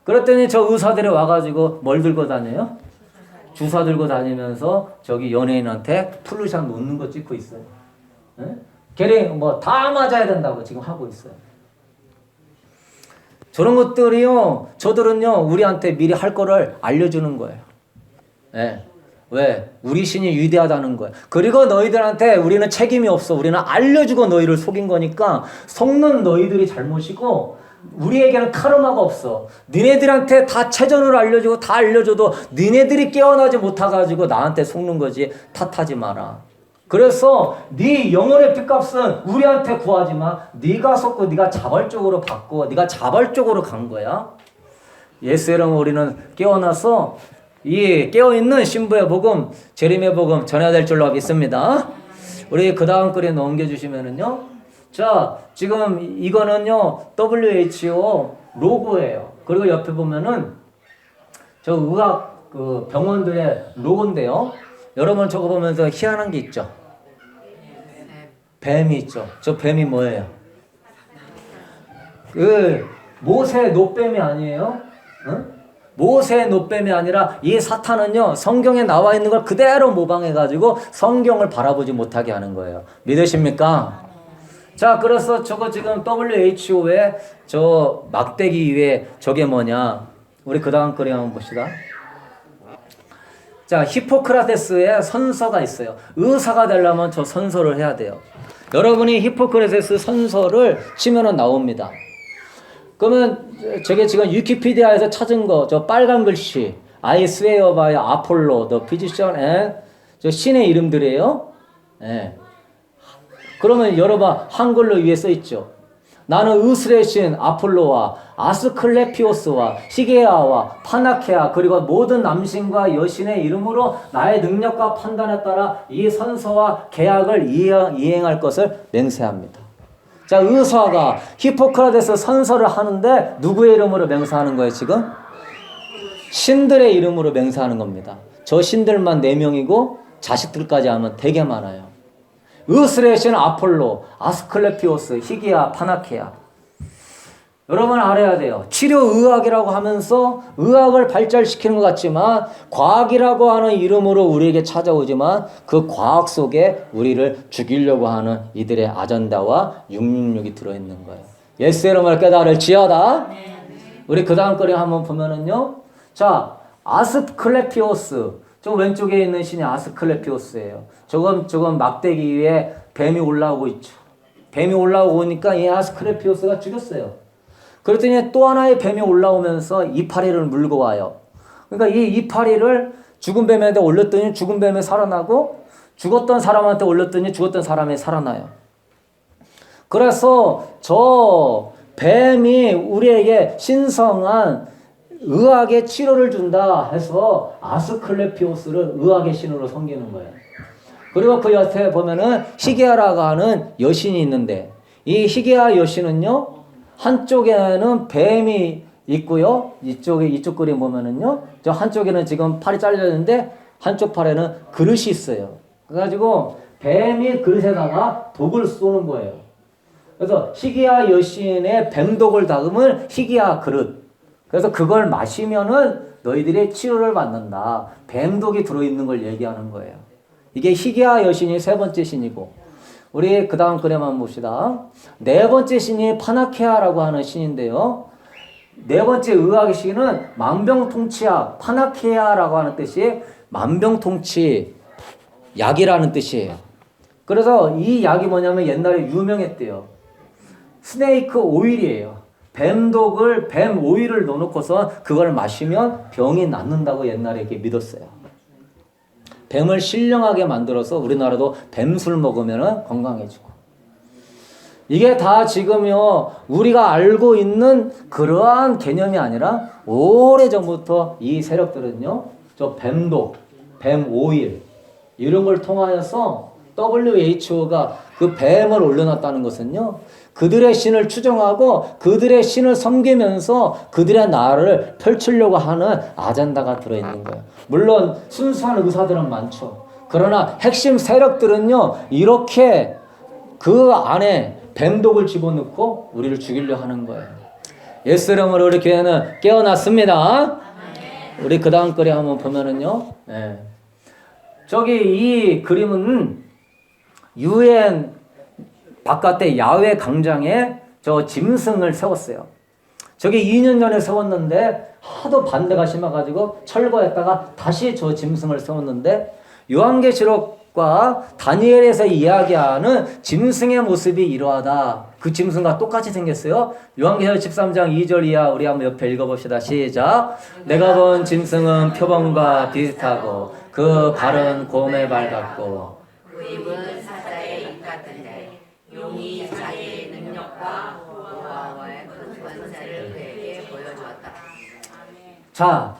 그랬더니 저 의사들이 와가지고 뭘 들고 다녀요? 주사 들고 다니면서 저기 연예인한테 플루샷 놓는 거 찍고 있어요. 네? 걔네 뭐 다 맞아야 된다고 지금 하고 있어요. 저런 것들이요, 저들은요, 우리한테 미리 할 거를 알려주는 거예요. 네. 왜? 우리 신이 위대하다는 거예요. 그리고 너희들한테 우리는 책임이 없어. 우리는 알려주고 너희를 속인 거니까 속는 너희들이 잘못이고 우리에게는 카르마가 없어. 니네들한테 다 체전을 알려주고 다 알려줘도 니네들이 깨어나지 못해가지고 나한테 속는 거지. 탓하지 마라. 그래서 네 영혼의 핏값은 우리한테 구하지 마. 네가 속고 네가 자발적으로 받고 네가 자발적으로 간 거야. 예수의 이름으로 우리는 깨어나서 이 깨어있는 신부의 복음, 재림의 복음 전해야 될 줄로 믿습니다. 우리 그 다음 글에 넘겨주시면은요. 자, 지금 이거는요, WHO 로고예요. 그리고 옆에 보면은 저 의학 그 병원들의 로고인데요. 여러분 저거 보면서 희한한 게 있죠? 뱀이 있죠. 저 뱀이 뭐예요? 그 모세 노뱀이 아니에요? 응? 모세 노뱀이 아니라 이 사탄은요 성경에 나와 있는 걸 그대로 모방해가지고 성경을 바라보지 못하게 하는 거예요. 믿으십니까? 자, 그래서 저거 지금 WHO의 저 막대기 위에 저게 뭐냐? 우리 그 다음 글에 한번 봅시다. 자, 히포크라테스의 선서가 있어요. 의사가 되려면 저 선서를 해야 돼요. 여러분이 히포크라테스 선서를 치면은 나옵니다. 그러면 저게 지금 위키피디아에서 찾은 거, 저 빨간 글씨, I swear by Apollo, the physician and 저 신의 이름들이에요. 예. 그러면 여러분 한글로 위에 써 있죠. 나는 의술의 신 아폴로와 아스클레피오스와 히게아와 파나케아 그리고 모든 남신과 여신의 이름으로 나의 능력과 판단에 따라 이 선서와 계약을 이행할 것을 맹세합니다. 자, 의사가 히포크라테스 선서를 하는데 누구의 이름으로 맹세하는 거예요 지금? 신들의 이름으로 맹세하는 겁니다. 저 신들만 4명이고 자식들까지 하면 되게 많아요. 의술의 신 아폴로, 아스클레피오스, 히기야, 파나케아. 여러분 알아야 돼요. 치료의학이라고 하면서 의학을 발달시키는 것 같지만 과학이라고 하는 이름으로 우리에게 찾아오지만 그 과학 속에 우리를 죽이려고 하는 이들의 아전다와 666이 들어있는 거예요. 예수의 이름을 깨달을지어다. 우리 그 다음 거리 한번 보면은요. 자, 아스클레피오스. 저 왼쪽에 있는 신이 아스클레피오스예요. 저건 막대기 위에 뱀이 올라오고 있죠. 뱀이 올라오고 오니까 이 아스클레피오스가 죽였어요. 그랬더니 또 하나의 뱀이 올라오면서 이파리를 물고 와요. 그러니까 이 이파리를 죽은 뱀한테 올렸더니 죽은 뱀이 살아나고 죽었던 사람한테 올렸더니 죽었던 사람이 살아나요. 그래서 저 뱀이 우리에게 신성한 의학의 치료를 준다 해서 아스클레피오스를 의학의 신으로 섬기는 거예요. 그리고 그 옆에 보면은 히게아라고 하는 여신이 있는데 이 히게아 여신은요 한쪽에는 뱀이 있고요 이쪽 그림 보면은요 저 한쪽에는 지금 팔이 잘려 있는데 한쪽 팔에는 그릇이 있어요. 그래가지고 뱀이 그릇에다가 독을 쏘는 거예요. 그래서 희기야 여신의 뱀독을 담은 희기야 그릇. 그래서 그걸 마시면은 너희들이 치료를 받는다. 뱀독이 들어있는 걸 얘기하는 거예요. 이게 희기야 여신이 세 번째 신이고, 우리 그 다음 글에만 봅시다. 네 번째 신이 파나케아라고 하는 신인데요. 네 번째 의학의 신은 만병통치약, 파나케아라고 하는 뜻이 만병통치 약이라는 뜻이에요. 그래서 이 약이 뭐냐면 옛날에 유명했대요. 스네이크 오일이에요. 뱀독을, 뱀 오일을 넣어놓고서 그걸 마시면 병이 낫는다고 옛날에 이렇게 믿었어요. 뱀을 신령하게 만들어서 우리나라도 뱀술 먹으면 건강해지고. 이게 다 지금요, 우리가 알고 있는 그러한 개념이 아니라 오래전부터 이 세력들은요, 저 뱀독, 뱀 오일, 이런 걸 통하여서 WHO가 그 뱀을 올려놨다는 것은요, 그들의 신을 추종하고 그들의 신을 섬기면서 그들의 나라를 펼치려고 하는 아젠다가 들어있는 거예요. 물론 순수한 의사들은 많죠. 그러나 핵심 세력들은요, 이렇게 그 안에 뱀독을 집어넣고 우리를 죽이려 하는 거예요. 예수 이름으로 우리 교회는 깨어났습니다. 우리 그 다음 글에 한번 보면은요, 저기 이 그림은 유엔 바깥에 야외 광장에 저 짐승을 세웠어요. 저게 2년 전에 세웠는데 하도 반대가 심해가지고 철거했다가 다시 저 짐승을 세웠는데, 요한계시록과 다니엘에서 이야기하는 짐승의 모습이 이러하다. 그 짐승과 똑같이 생겼어요. 요한계시록 13장 2절 이하 우리 한번 옆에 읽어봅시다. 시작. 내가 본 짐승은 표범과 비슷하고 그 발은 곰의 발 같고 그 입은 사자의 입 같은데 용이 자기의 능력과 보호와의 큰 권세를 그에게 보여주었다. 자,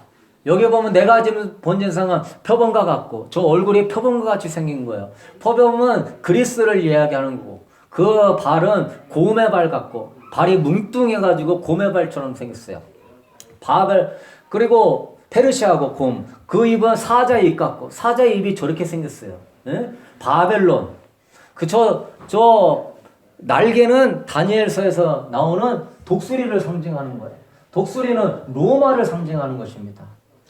여기 보면 내가 지금 본 짐승은 표범과 같고, 저 얼굴이 표범과 같이 생긴 거예요. 표범은 그리스를 이야기하는 거고, 그 발은 곰의 발 같고, 발이 뭉뚱해가지고 곰의 발처럼 생겼어요. 그리고 페르시아고 곰, 그 입은 사자의 입 같고, 사자의 입이 저렇게 생겼어요. 예? 바벨론. 저 날개는 다니엘서에서 나오는 독수리를 상징하는 거예요. 독수리는 로마를 상징하는 것입니다.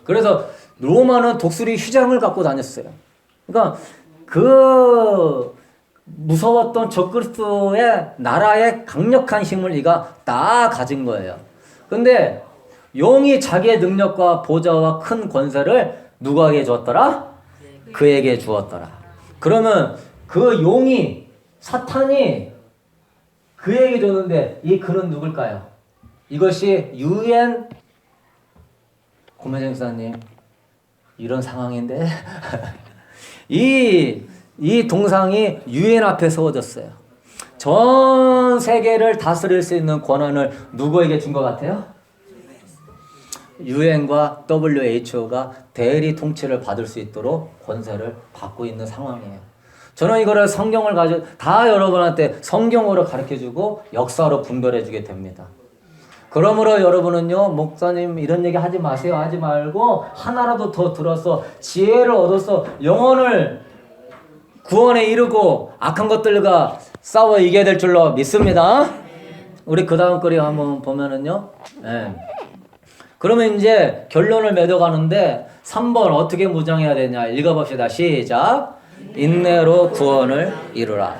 그래서 로마는 독수리 휘장을 갖고 다녔어요. 그러니까 그 무서웠던 적그리스도의 나라의 강력한 힘을 이가 다 가진 거예요. 근데 용이 자기의 능력과 보좌와 큰 권세를 누구에게 주었더라? 그에게 주었더라. 그러면 그 용이, 사탄이 그에게 줬는데 이 그는 누굴까요? 이것이 유엔 고매정 사님, 이런 상황인데 이 동상이 유엔 앞에 세워졌어요. 전 세계를 다스릴 수 있는 권한을 누구에게 준 것 같아요? 유엔과 WHO가 대리 통치를 받을 수 있도록 권세를 받고 있는 상황이에요. 저는 이거를 성경을 가지고 다 여러분한테 성경으로 가르쳐주고 역사로 분별해주게 됩니다. 그러므로 여러분은요, 목사님 이런 얘기 하지 마세요, 하지 말고 하나라도 더 들어서 지혜를 얻어서 영혼을 구원에 이르고 악한 것들과 싸워 이겨야 될 줄로 믿습니다. 우리 그 다음 글에 한번 보면은요, 그러면 이제 결론을 맺어가는데 3번 어떻게 무장해야 되냐 읽어봅시다. 시작. 인내로 구원을 이루라.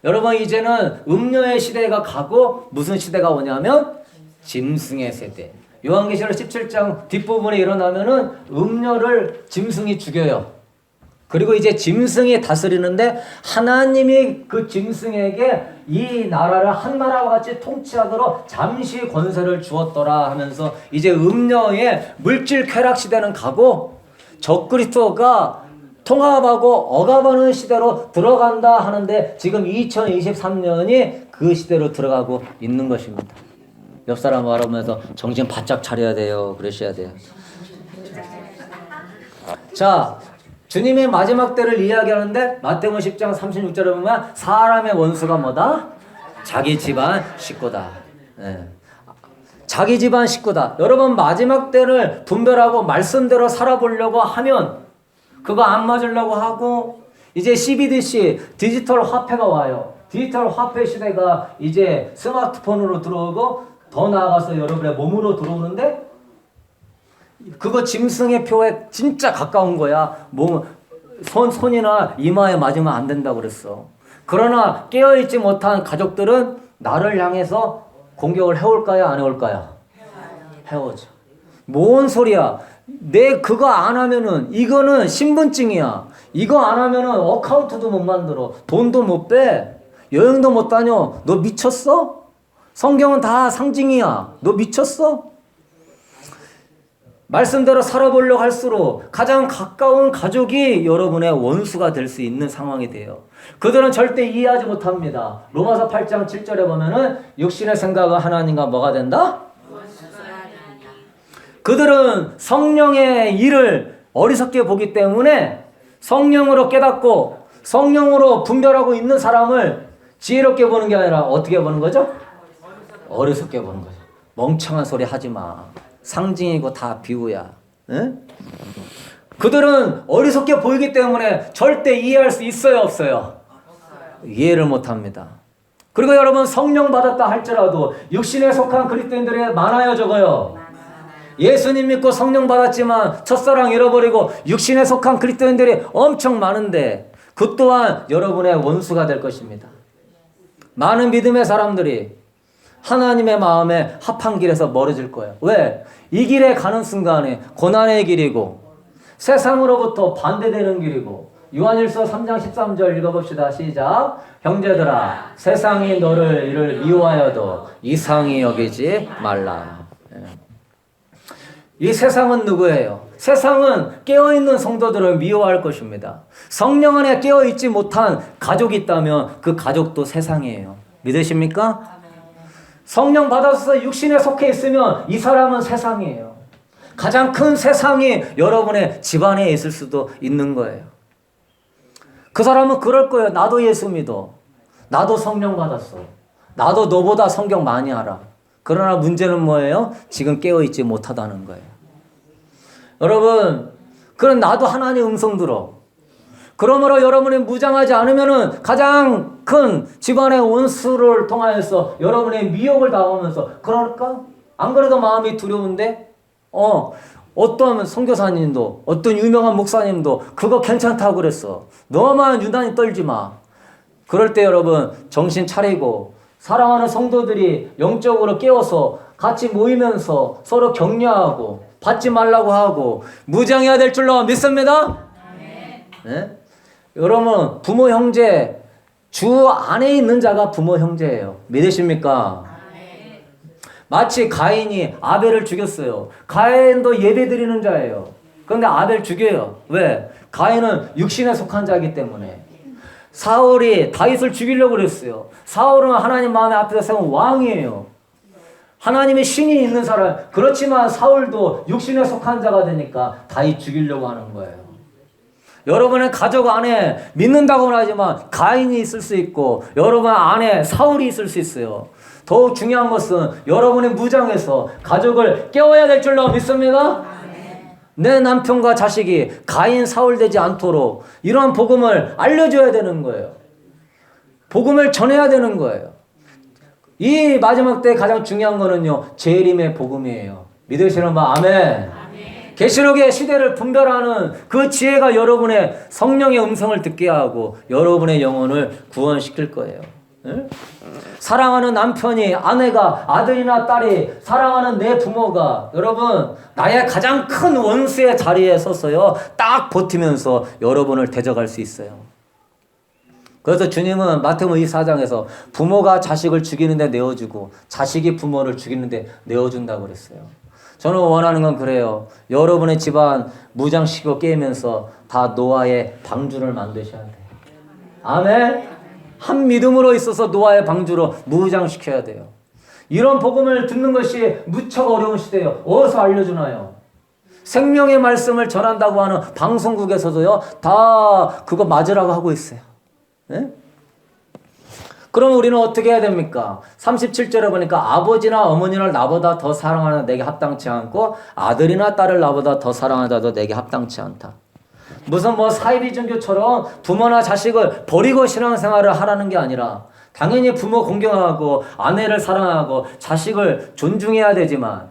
여러분, 이제는 음료의 시대가 가고 무슨 시대가 오냐면 짐승의 세대. 요한계시록 17장 뒷부분에 일어나면은 음료를 짐승이 죽여요. 그리고 이제 짐승이 다스리는데 하나님이 그 짐승에게 이 나라를 한 나라와 같이 통치하도록 잠시 권세를 주었더라 하면서 이제 음녀의 물질 쾌락 시대는 가고 적그리스도가 통합하고 억압하는 시대로 들어간다 하는데 지금 2023년이 그 시대로 들어가고 있는 것입니다. 옆 사람 바라보면서 정신 바짝 차려야 돼요. 그러셔야 돼요. 자, 주님의 마지막 때를 이야기하는데 마태복음 10장 36절에 보면 사람의 원수가 뭐다? 자기 집안 식구다. 자기 집안 식구다. 여러분, 마지막 때를 분별하고 말씀대로 살아보려고 하면 그거 안 맞으려고 하고 이제 CBDC 디지털 화폐가 와요. 디지털 화폐 시대가 이제 스마트폰으로 들어오고 더 나아가서 여러분의 몸으로 들어오는데 그거 짐승의 표에 진짜 가까운 거야. 손이나 이마에 맞으면 안 된다고 그랬어. 그러나 깨어있지 못한 가족들은 나를 향해서 공격을 해올까요? 안 해올까요? 해오죠. 뭔 소리야. 내 그거 안 하면은 이거는 신분증이야. 이거 안 하면은 어카운트도 못 만들어. 돈도 못 빼. 여행도 못 다녀. 너 미쳤어? 성경은 다 상징이야. 너 미쳤어? 말씀대로 살아보려고 할수록 가장 가까운 가족이 여러분의 원수가 될 수 있는 상황이 돼요. 그들은 절대 이해하지 못합니다. 로마서 8장 7절에 보면은 육신의 생각은 하나님과 뭐가 된다? 그들은 성령의 일을 어리석게 보기 때문에 성령으로 깨닫고 성령으로 분별하고 있는 사람을 지혜롭게 보는 게 아니라 어떻게 보는 거죠? 어리석게 보는 거죠. 멍청한 소리 하지 마. 상징이고 다 비유야. 응? 그들은 어리석게 보이기 때문에 절대 이해할 수 있어요, 없어요? 이해를 못합니다. 그리고 여러분 성령 받았다 할지라도 육신에 속한 그리스도인들이 많아요, 적어요? 예수님 믿고 성령 받았지만 첫사랑 잃어버리고 육신에 속한 그리스도인들이 엄청 많은데 그 또한 여러분의 원수가 될 것입니다. 많은 믿음의 사람들이 하나님의 마음에 합한 길에서 멀어질 거예요. 왜? 이 길에 가는 순간에 고난의 길이고 세상으로부터 반대되는 길이고 요한일서 3장 13절 읽어봅시다. 시작. 형제들아 세상이 너를 이를 미워하여도 이상히 여기지 말라. 이 세상은 누구예요? 세상은 깨어있는 성도들을 미워할 것입니다. 성령 안에 깨어있지 못한 가족이 있다면 그 가족도 세상이에요. 믿으십니까? 성령 받아서 육신에 속해 있으면 이 사람은 세상이에요. 가장 큰 세상이 여러분의 집안에 있을 수도 있는 거예요. 그 사람은 그럴 거예요. 나도 예수 믿어. 나도 성령 받았어. 나도 너보다 성경 많이 알아. 그러나 문제는 뭐예요? 지금 깨어있지 못하다는 거예요. 여러분, 그럼 나도 하나님의 음성 들어. 그러므로 여러분이 무장하지 않으면은 가장 큰 집안의 원수를 통하여서 여러분의 미혹을 당하면서 그럴까? 안 그래도 마음이 두려운데? 어떤 선교사님도 어떤 유명한 목사님도 그거 괜찮다고 그랬어. 너만 유난히 떨지 마. 그럴 때 여러분 정신 차리고 사랑하는 성도들이 영적으로 깨워서 같이 모이면서 서로 격려하고 받지 말라고 하고 무장해야 될 줄로 믿습니다. 네? 여러분 부모 형제 주 안에 있는 자가 부모 형제예요. 믿으십니까? 마치 가인이 아벨을 죽였어요. 가인도 예배 드리는 자예요. 그런데 아벨 죽여요. 왜? 가인은 육신에 속한 자이기 때문에. 사울이 다윗을 죽이려고 그랬어요. 사울은 하나님 마음에 앞에서 세운 왕이에요. 하나님의 신이 있는 사람. 그렇지만 사울도 육신에 속한 자가 되니까 다윗 죽이려고 하는 거예요. 여러분의 가족 안에 믿는다고는 하지만 가인이 있을 수 있고 여러분 안에 사울이 있을 수 있어요. 더욱 중요한 것은 여러분의 무장에서 가족을 깨워야 될 줄로 믿습니다. 내 남편과 자식이 가인 사울 되지 않도록 이러한 복음을 알려줘야 되는 거예요. 복음을 전해야 되는 거예요. 이 마지막 때 가장 중요한 거는요, 재림의 복음이에요. 믿으시는 분 아멘. 계시록의 시대를 분별하는 그 지혜가 여러분의 성령의 음성을 듣게 하고 여러분의 영혼을 구원시킬 거예요. 네? 사랑하는 남편이, 아내가, 아들이나 딸이, 사랑하는 내 부모가 여러분 나의 가장 큰 원수의 자리에 서서요 딱 버티면서 여러분을 대적할 수 있어요. 그래서 주님은 마태복음 24장에서 부모가 자식을 죽이는데 내어주고 자식이 부모를 죽이는데 내어준다고 그랬어요. 저는 원하는 건 그래요. 여러분의 집안 무장시키고 깨면서 다 노아의 방주를 만드셔야 돼요. 아멘. 한 믿음으로 있어서 노아의 방주로 무장시켜야 돼요. 이런 복음을 듣는 것이 무척 어려운 시대예요. 어디서 알려주나요? 생명의 말씀을 전한다고 하는 방송국에서도요 다 그거 맞으라고 하고 있어요. 네? 그럼 우리는 어떻게 해야 됩니까? 37절에 보니까 아버지나 어머니를 나보다 더 사랑하는 내게 합당치 않고 아들이나 딸을 나보다 더 사랑하는 자도 내게 합당치 않다. 무슨 사이비 종교처럼 부모나 자식을 버리고 신앙생활을 하라는 게 아니라 당연히 부모 공경하고 아내를 사랑하고 자식을 존중해야 되지만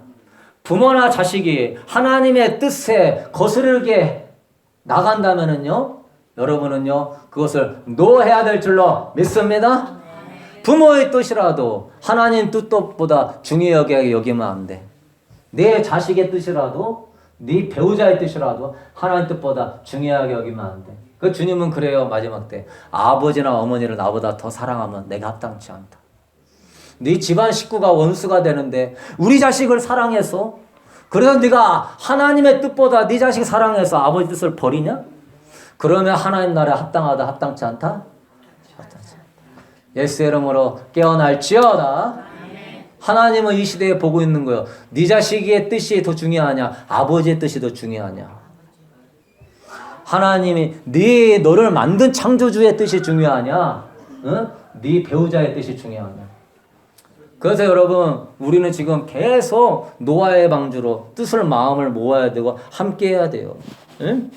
부모나 자식이 하나님의 뜻에 거스르게 나간다면은요, 여러분은요, 그것을 노해야 될 줄로 믿습니다. 부모의 뜻이라도 하나님 뜻보다 중요하게 여기면 안 돼. 내 자식의 뜻이라도, 네 배우자의 뜻이라도 하나님 뜻보다 중요하게 여기면 안 돼. 그 주님은 그래요. 마지막 때 아버지나 어머니를 나보다 더 사랑하면 내가 합당치 않다. 네 집안 식구가 원수가 되는데 우리 자식을 사랑해서, 그래서 네가 하나님의 뜻보다 네 자식 사랑해서 아버지 뜻을 버리냐? 그러면 하나님 나라에 합당하다, 합당치 않다? 합당치 않다. 예수의 이름으로 깨어날지어다. 하나님은 이 시대에 보고 있는 거예요. 네 자식의 뜻이 더 중요하냐? 아버지의 뜻이 더 중요하냐? 하나님이 너를 만든 창조주의 뜻이 중요하냐? 응? 네 배우자의 뜻이 중요하냐? 그래서 여러분, 우리는 지금 계속 노아의 방주로 뜻을 마음을 모아야 되고 함께 해야 돼요. 응?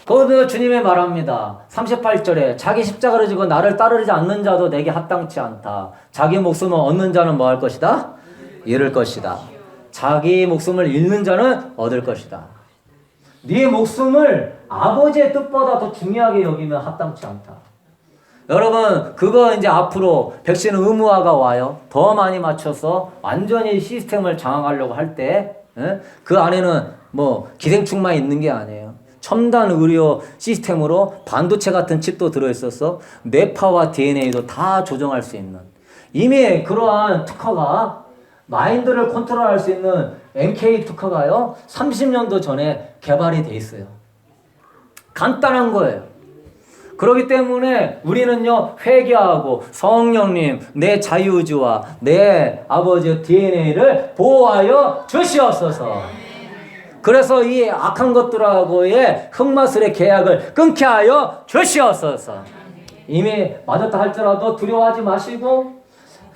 거기서 주님이 말합니다. 38절에 자기 십자가를 지고 나를 따르지 않는 자도 내게 합당치 않다. 자기 목숨을 얻는 자는 뭐 할 것이다? 잃을 것이다. 자기 목숨을 잃는 자는 얻을 것이다. 네 목숨을 아버지의 뜻보다 더 중요하게 여기면 합당치 않다. 여러분, 그거 이제 앞으로 백신 의무화가 와요. 더 많이 맞춰서 완전히 시스템을 장악하려고 할 때, 그 안에는 뭐 기생충만 있는 게 아니에요. 첨단 의료 시스템으로 반도체 같은 칩도 들어있어서 뇌파와 DNA도 다 조정할 수 있는, 이미 그러한 특허가, 마인드를 컨트롤할 수 있는 MK 특허가요 30년도 전에 개발이 돼 있어요. 간단한 거예요. 그렇기 때문에 우리는요, 회개하고 성령님 내 자유의지와 내 아버지의 DNA를 보호하여 주시옵소서. 그래서 이 악한 것들하고의 흑마술의 계약을 끊게 하여 주시옵소서. 이미 맞았다 할지라도 두려워하지 마시고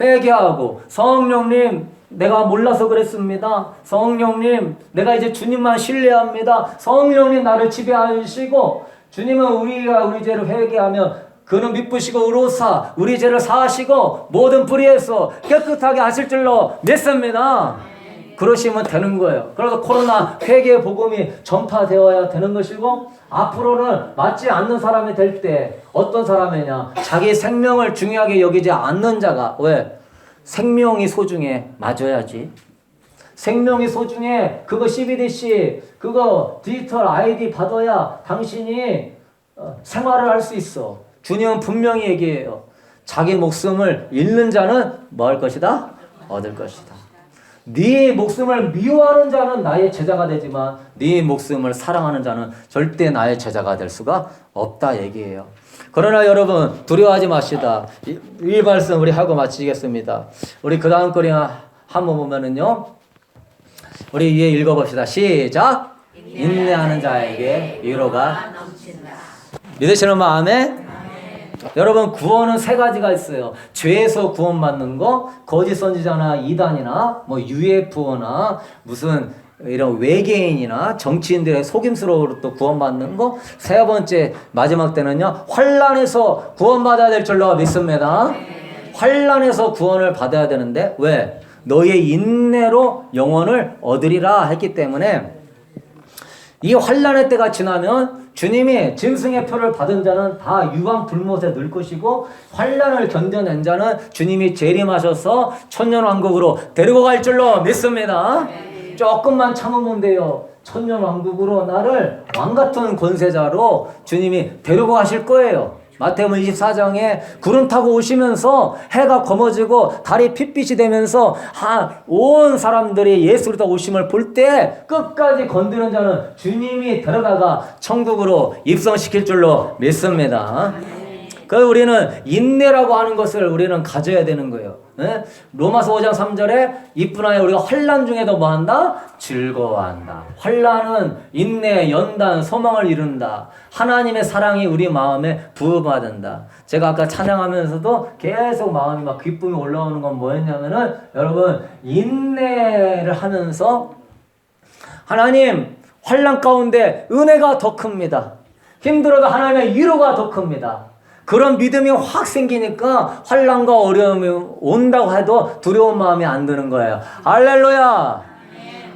회개하고, 성령님 내가 몰라서 그랬습니다. 성령님 내가 이제 주님만 신뢰합니다. 성령님 나를 지배하시고, 주님은 우리가 우리 죄를 회개하면 그는 미쁘시고 의로사 우리 죄를 사하시고 모든 불의에서 깨끗하게 하실 줄로 믿습니다. 그러시면 되는 거예요. 그래서 코로나 회개 복음이 전파되어야 되는 것이고, 앞으로는 맞지 않는 사람이 될 때 어떤 사람이냐? 자기 생명을 중요하게 여기지 않는 자가. 왜? 생명이 소중해. 맞아야지. 생명이 소중해. 그거 CBDC, 그거 디지털 아이디 받아야 당신이 생활을 할 수 있어. 주님은 분명히 얘기해요. 자기 목숨을 잃는 자는 뭐 할 것이다? 얻을 것이다. 네 목숨을 미워하는 자는 나의 제자가 되지만 네 목숨을 사랑하는 자는 절대 나의 제자가 될 수가 없다 얘기예요. 그러나 여러분, 두려워하지 마시다. 이 말씀 우리 하고 마치겠습니다. 우리 그 다음 거리 한번 보면은요, 우리 위에 읽어봅시다. 시작. 인내하는 자에게 위로가 넘친다. 믿으시는 마음에? 여러분, 구원은 세 가지가 있어요. 죄에서 구원받는 거, 거짓 선지자나 이단이나 뭐 UFO나 무슨 이런 외계인이나 정치인들의 속임수로 또 구원받는 거. 세 번째, 마지막 때는요, 환난에서 구원받아야 될 줄로 믿습니다. 환난에서 구원을 받아야 되는데, 왜? 너의 인내로 영혼을 얻으리라 했기 때문에, 이 환난의 때가 지나면 주님이 짐승의 표를 받은 자는 다 유황 불못에 늘 것이고, 환난을 견뎌낸 자는 주님이 재림하셔서 천년왕국으로 데리고 갈 줄로 믿습니다. 조금만 참으면 돼요. 천년왕국으로 나를 왕같은 권세자로 주님이 데리고 가실 거예요. 마태복음 24장에 구름 타고 오시면서 해가 검어지고 달이 핏빛이 되면서 온 사람들이 예수 그리스도 오심을 볼 때 끝까지 건드는 자는 주님이 데려다가 천국으로 입성시킬 줄로 믿습니다. 그래서 우리는 인내라고 하는 것을 우리는 가져야 되는 거예요. 네? 로마서 5장 3절에 이뿐 아니라 우리가 환난 중에도 뭐한다? 즐거워한다. 환난은 인내, 연단, 소망을 이룬다. 하나님의 사랑이 우리 마음에 부어받는다. 제가 아까 찬양하면서도 계속 마음이 막 기쁨이 올라오는 건 뭐였냐면은, 여러분, 인내를 하면서 하나님, 환난 가운데 은혜가 더 큽니다. 힘들어도 하나님의 위로가 더 큽니다. 그런 믿음이 확 생기니까 환난과 어려움이 온다고 해도 두려운 마음이 안 드는 거예요. 할렐루야.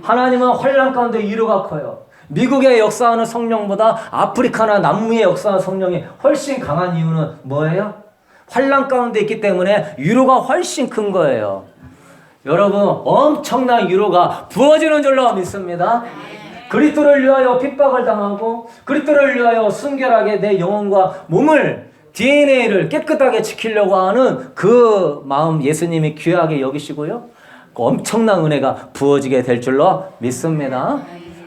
하나님은 환난 가운데 위로가 커요. 미국의 역사하는 성령보다 아프리카나 남미의 역사하는 성령이 훨씬 강한 이유는 뭐예요? 환난 가운데 있기 때문에 위로가 훨씬 큰 거예요. 여러분, 엄청난 위로가 부어지는 줄로 믿습니다. 그리스도를 위하여 핍박을 당하고 그리스도를 위하여 순결하게 내 영혼과 몸을 DNA를 깨끗하게 지키려고 하는 그 마음 예수님이 귀하게 여기시고요. 엄청난 은혜가 부어지게 될 줄로 믿습니다.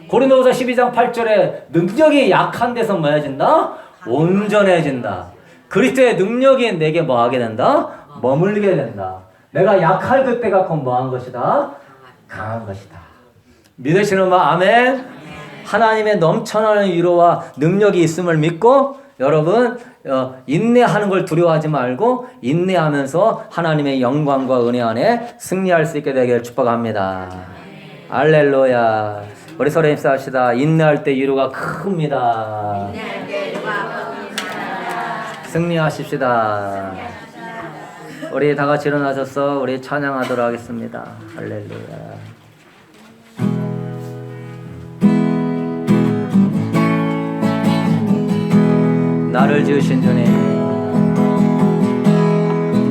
고린도후서 12장 8절에 능력이 약한 데서 뭐 해진다? 온전해진다. 그리스도의 능력이 내게 뭐 하게 된다? 머물게 된다. 내가 약할 그때가 곧 뭐 한 것이다? 강한 것이다. 믿으시는 분 아멘. 하나님의 넘쳐나는 위로와 능력이 있음을 믿고 여러분 인내하는 걸 두려워하지 말고 인내하면서 하나님의 영광과 은혜 안에 승리할 수 있게 되기를 축복합니다. 할렐루야. 우리 서로 힘싸합시다. 인내할 때 위로가 큽니다. 승리하십시다. 우리 다 같이 일어나셔서 우리 찬양하도록 하겠습니다. 할렐루야. 나를 지으신 주님,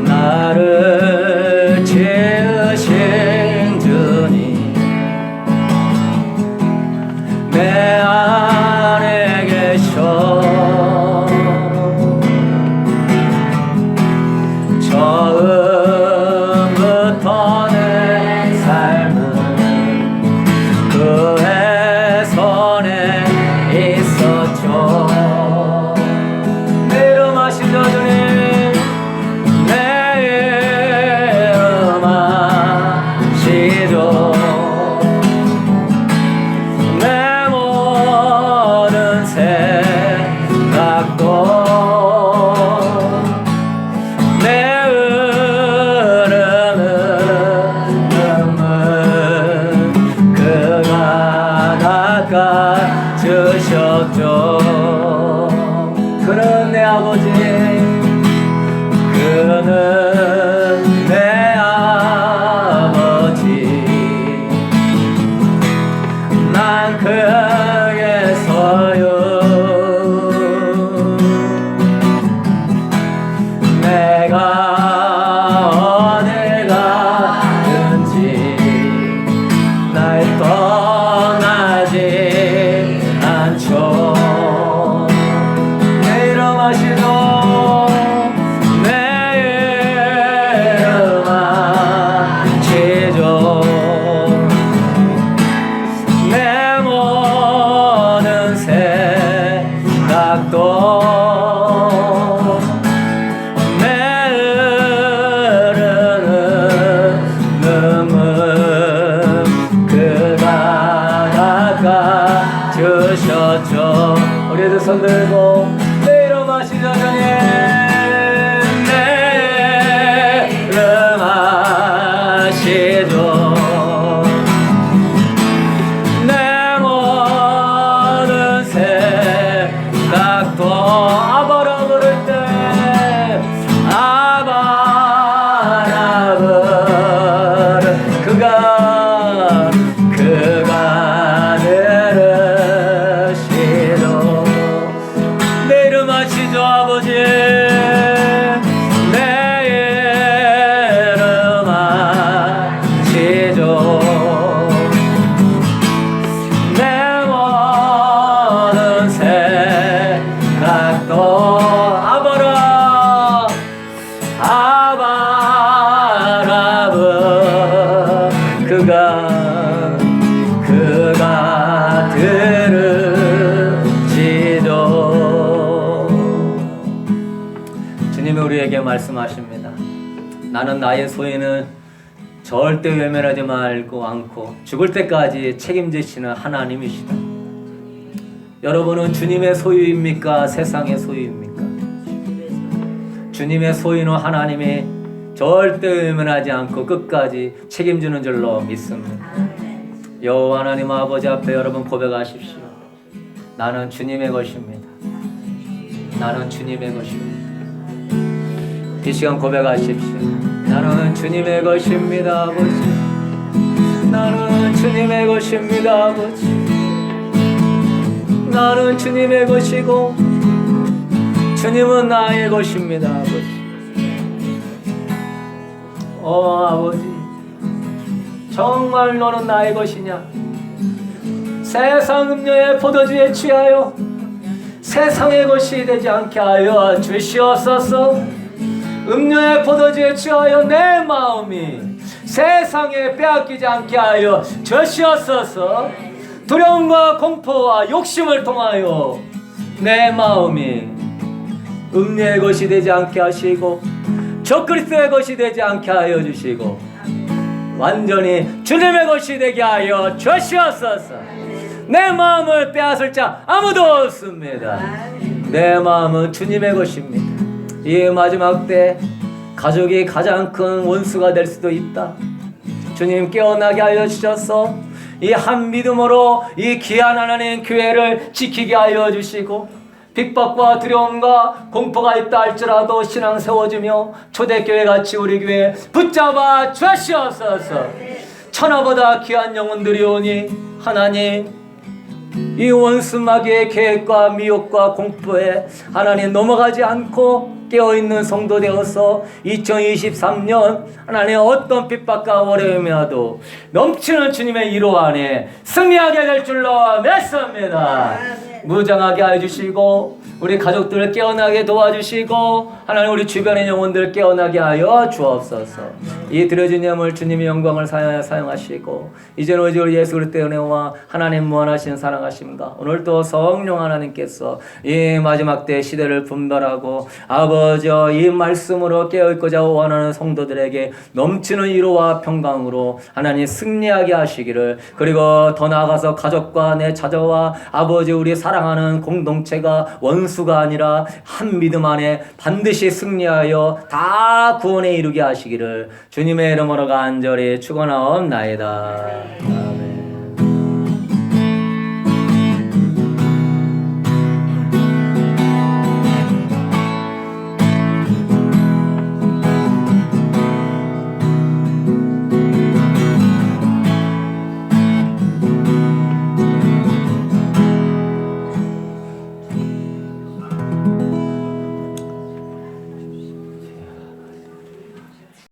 나를 지으신 주님, 내 안에 계셔. 처음부터 내 삶은 그의 손에 있었죠. 그는 내 아버지, 그는 내 아버지. 난 그에게서요 내가 어딜 가든지 날 떠나지 않죠. 우리도 손 들고 내 이름 하시죠. 주님, 내 이름 하시죠. 내 모든 생각도 아바라 부를 때 아바라 부를 그가 내 이름 하시죠. 아버지, 내 이름 하시죠. 내 모든 생각도 아바라 아바라브 그가 들으시죠. 주님이 우리에게 말씀하십니다. 나는 나의 소유는 절대 외면하지 말고 않고 죽을 때까지 책임지시는 하나님이시다. 여러분은 주님의 소유입니까? 세상의 소유입니까? 주님의 소유는 하나님이 절대 외면하지 않고 끝까지 책임지는 줄로 믿습니다. 여호와 하나님 아버지 앞에 여러분 고백하십시오. 나는 주님의 것입니다. 나는 주님의 것입니다. 이 시간 고백하십시오. 나는 주님의 것입니다, 아버지. 나는 주님의 것입니다, 아버지. 나는 주님의 것이고 주님은 나의 것입니다, 아버지. 아버지, 정말 너는 나의 것이냐? 세상 음료의 포도주에 취하여 세상의 것이 되지 않게 하여 주시옵소서. 음료의 포도주에 취하여 내 마음이 세상에 빼앗기지 않게 하여 주시옵소서. 두려움과 공포와 욕심을 통하여 내 마음이 음료의 것이 되지 않게 하시고 적그리스도의 것이 되지 않게 하여 주시고 완전히 주님의 것이 되게 하여 주시옵소서. 내 마음을 빼앗을 자 아무도 없습니다. 내 마음은 주님의 것입니다. 이 마지막 때 가족이 가장 큰 원수가 될 수도 있다. 주님 깨어나게 하여 주셔서 이 한 믿음으로 이 귀한 하나님 교회를 지키게 하여 주시고 핍박과 두려움과 공포가 있다 할지라도 신앙 세워주며 초대교회 같이 우리 교회 붙잡아 주시옵소서. 천하보다 귀한 영혼들이 오니 하나님 이 원수 마귀의 계획과 미혹과 공포에 하나님 넘어가지 않고 깨어있는 성도 되어서 2023년 하나님 어떤 핍박과 어려움이라도 넘치는 주님의 이로 안에 승리하게 될 줄로 믿습니다. 무장하게 해주시고 우리 가족들을 깨어나게 도와주시고 하나님 우리 주변의 영혼들 깨어나게 하여 주옵소서. 이 드려진 예물 주님의 영광을 사용하시고 이제는 우리 예수 그리스도의 은혜와 하나님 무한하신 사랑하심과 오늘도 성령 하나님께서 이 마지막 때 시대를 분별하고 아버지 이 말씀으로 깨어있고자 원하는 성도들에게 넘치는 위로와 평강으로 하나님 승리하게 하시기를, 그리고 더 나아가서 가족과 내 자녀와 아버지 우리 사랑하는 공동체가 원수가 아니라 한 믿음 안에 반드시 승리하여 다 구원에 이르게 하시기를 주님의 이름으로 간절히 축원하옵나이다.